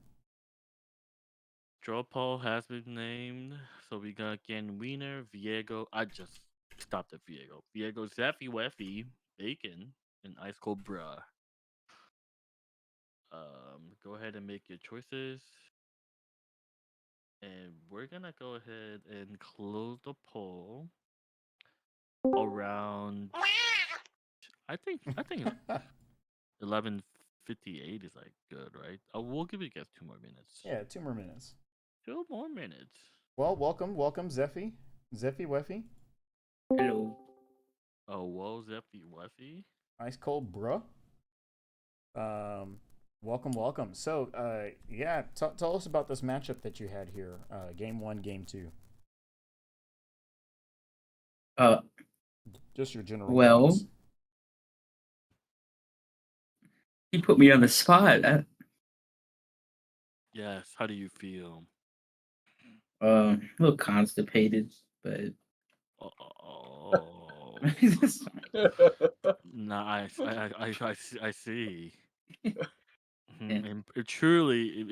Stropo has been named. So we got Gan Wiener, Viego. I just stopped at Viego. Viego, Zeffy Weffy, Bacon, and Ice Cold Bruh. Go ahead and make your choices. And we're gonna go ahead and close the poll around I think 11:58 is like good, right? We'll give you guys 2 more minutes. Yeah, 2 more minutes. 2 more minutes. Well, welcome, Zeffy Weffy, Hello. Oh, whoa, Zeffy Weffy. Ice Cold Bro. Welcome. So, yeah, tell us about this matchup that you had here, game one, game two. Uh, Just your general well, thoughts. you put me on the spot. Yes. How do you feel? A little constipated, but Oh, nah. I see. yeah. And truly,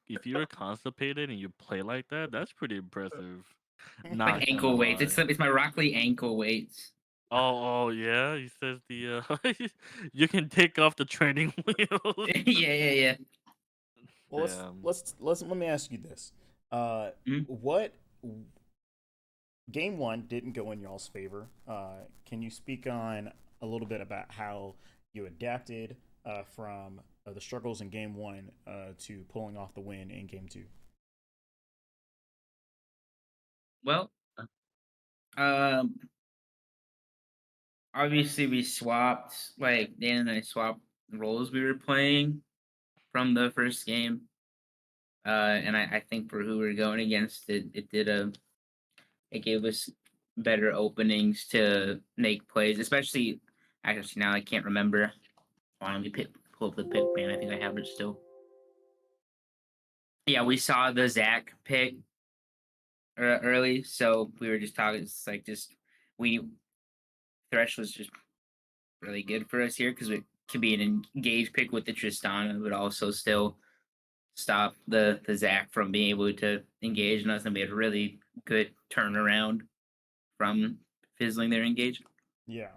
if you're constipated and you play like that, that's pretty impressive. Not Like gonna ankle weights. lie. It's my Rock Lee ankle weights. Oh yeah. He says the you can take off the training wheels. Yeah. Well, Damn. let me ask you this. Mhm. What game one didn't go in y'all's favor? Can you speak on a little bit about how you adapted from the struggles in game one to pulling off the win in game two? Well, um, obviously we swapped, like Dan and I swapped roles we were playing from the first game. And I think for who we are going against, it gave us better openings to make plays, especially actually now I can't remember. Hold on, let me pull up the pick, man. I think I have it still. Yeah, we saw the Zach pick early, so we were just talking. It's like just we Thresh was just really good for us here because it could be an engaged pick with the Tristana, but also still stop the Zach from being able to engage in us, and we had a really good turnaround from fizzling their engage. Yeah.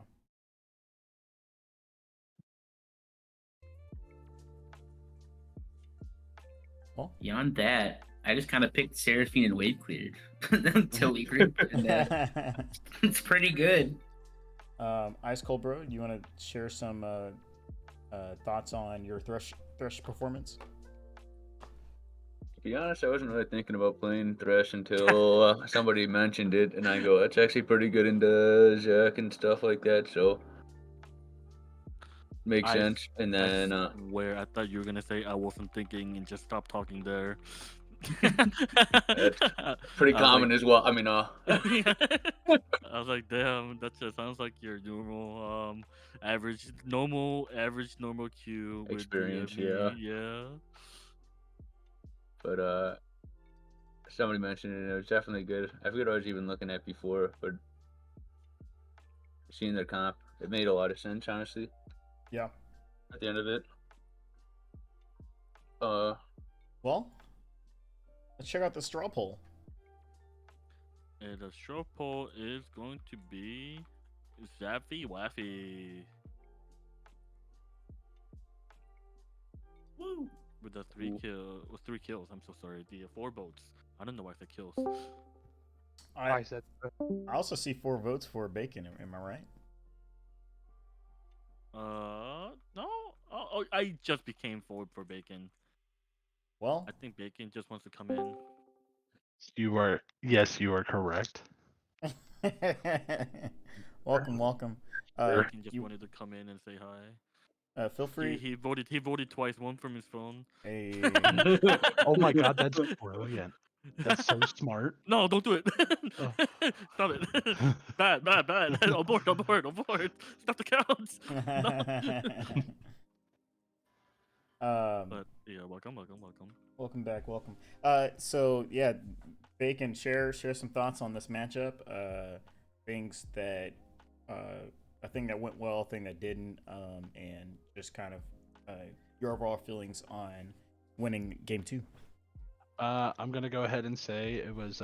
Well, Beyond that, I just kind of picked Seraphine and wave cleared until we grew, and it's pretty good. Ice Cold Bro, do you want to share some thoughts on your Thresh performance? To be honest, I wasn't really thinking about playing Thresh until somebody mentioned it, and I go, "That's actually pretty good into Jack and stuff like that." So makes I sense. And I then swear I thought you were gonna say I wasn't thinking and just stop talking there. that's pretty I was like, common as well. I mean, I was like, damn, that just sounds like your normal queue with the experience, yeah. me, yeah. But somebody mentioned it, and it was definitely good. I forget what I was even looking at before, but seeing their comp, it made a lot of sense, honestly. Yeah. At the end of it, Well, let's check out the straw poll. And the straw poll is going to be Zaffy Waffy. Woo! With the three kills. I'm so sorry. The 4 votes. I don't know why I said kills. I said I also see 4 votes for Bacon. Am I right? No. I just became forward for Bacon. Well, I think Bacon just wants to come in. yes, you are correct. welcome, welcome. Bacon just You wanted to come in and say hi. feel free. He voted twice, one from his phone. Hey. Oh my god, that's brilliant. That's so smart. No, don't do it. Oh. Stop it. Bad. Abort. Stop the counts. No. But yeah, welcome. Welcome back. Welcome. So yeah, Bacon, share some thoughts on this matchup. Things that a thing that went well, a thing that didn't, and just kind of your overall feelings on winning game two. I'm gonna go ahead and say it was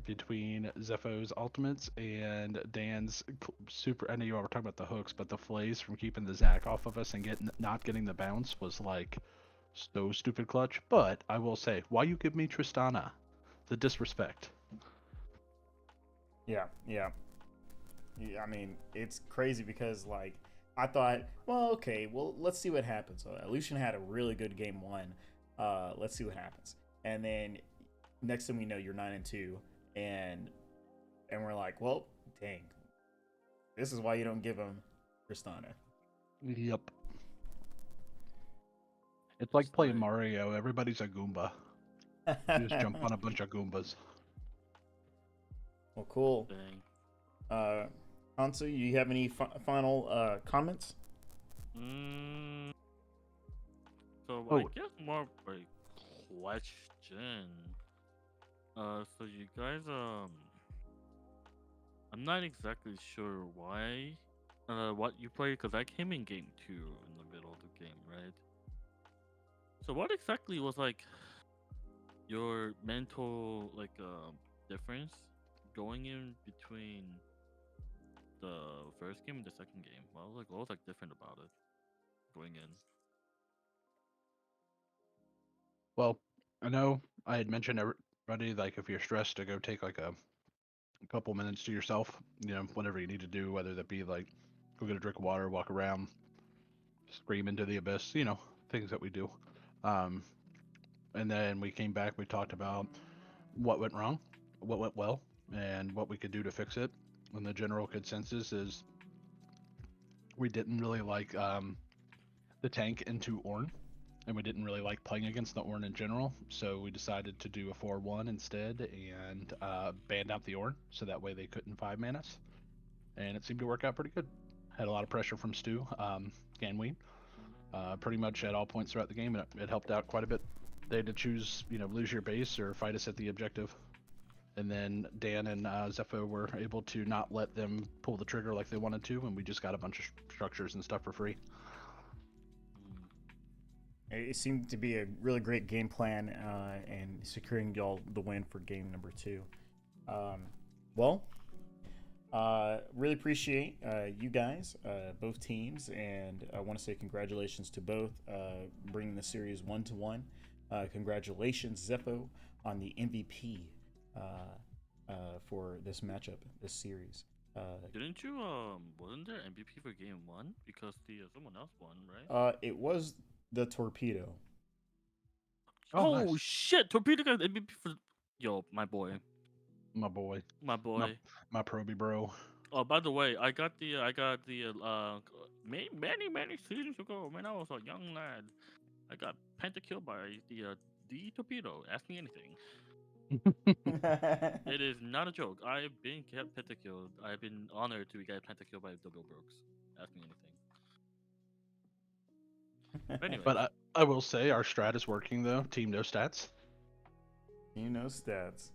between Zepho's ultimates and Dan's super. I know you all were talking about the hooks, but the flays from keeping the Zac off of us and not getting the bounce was like so stupid clutch. But I will say, why you give me Tristana? The disrespect. Yeah. I mean, it's crazy because like I thought, well, okay, well, let's see what happens. Lucian had a really good game one. Let's see what happens. And then next thing we know, you're 9-2, and we're like, well, dang, this is why you don't give him Tristana. Yep. It's like playing Mario. Everybody's a Goomba. You just jump on a bunch of Goombas. Well, cool. Dang. Hansu, you have any final comments? So I guess more of a question. So you guys, I'm not exactly sure why, what you play, because I came in game 2 in the middle of the game, right? So what exactly was like your mental difference going in between the first game and the second game? What was like different about it going in? Well, I know I had mentioned everybody, like, if you're stressed, to go take like a couple minutes to yourself, whatever you need to do, whether that be like go get a drink of water, walk around, scream into the abyss, things that we do. Um, and then we came back, we talked about what went wrong, what went well, and what we could do to fix it. And the general consensus is we didn't really like the tank into Ornn, and we didn't really like playing against the Ornn in general, so we decided to do a 4-1 instead and banned out the Ornn, so that way they couldn't 5-man us. And it seemed to work out pretty good. Had a lot of pressure from Stu, Ganween, pretty much at all points throughout the game, and it helped out quite a bit. They had to choose, lose your base or fight us at the objective. And then Dan and Zepho were able to not let them pull the trigger like they wanted to, and we just got a bunch of structures and stuff for free. It seemed to be a really great game plan and securing y'all the win for game number 2. Really appreciate you guys, both teams, and I want to say congratulations to both bringing the series 1-1. Congratulations, Zepho, on the MVP for this matchup, this series. Didn't you wasn't there MVP for game 1 because the someone else won, right? It was the Torpedo. Oh, nice. shit! Torpedo got MVP for my boy, My boy, my boy. my Proby bro. Oh, by the way, I got the many seasons ago when I was a young lad. I got pentakilled by the Torpedo. Ask me anything. It is not a joke. I've been kept pentakilled. I've been honored to get pentakilled by the Bill Brooks. Ask me anything. Anyway, But I will say our strat is working though. Team no stats. You know stats.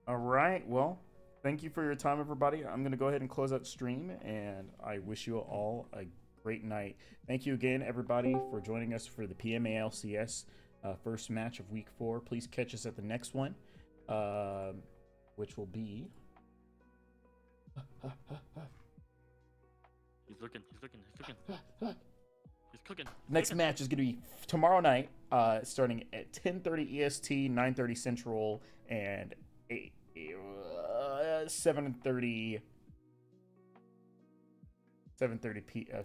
All right. Well, thank you for your time, everybody. I'm going to go ahead and close out stream, and I wish you all a great night. Thank you again, everybody, for joining us for the PMALCS first match of week 4. Please catch us at the next one, which will be... He's looking. He's cooking. Next match is going to be tomorrow night, starting at 10:30 EST, 9:30 Central, and 7:30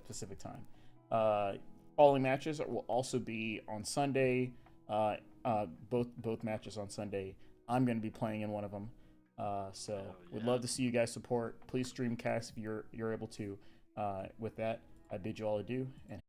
Pacific time. Following matches will also be on Sunday. Both matches on Sunday. I'm going to be playing in one of them. So we'd love to see you guys support. Please streamcast if you're able to. With that, I bid you all adieu and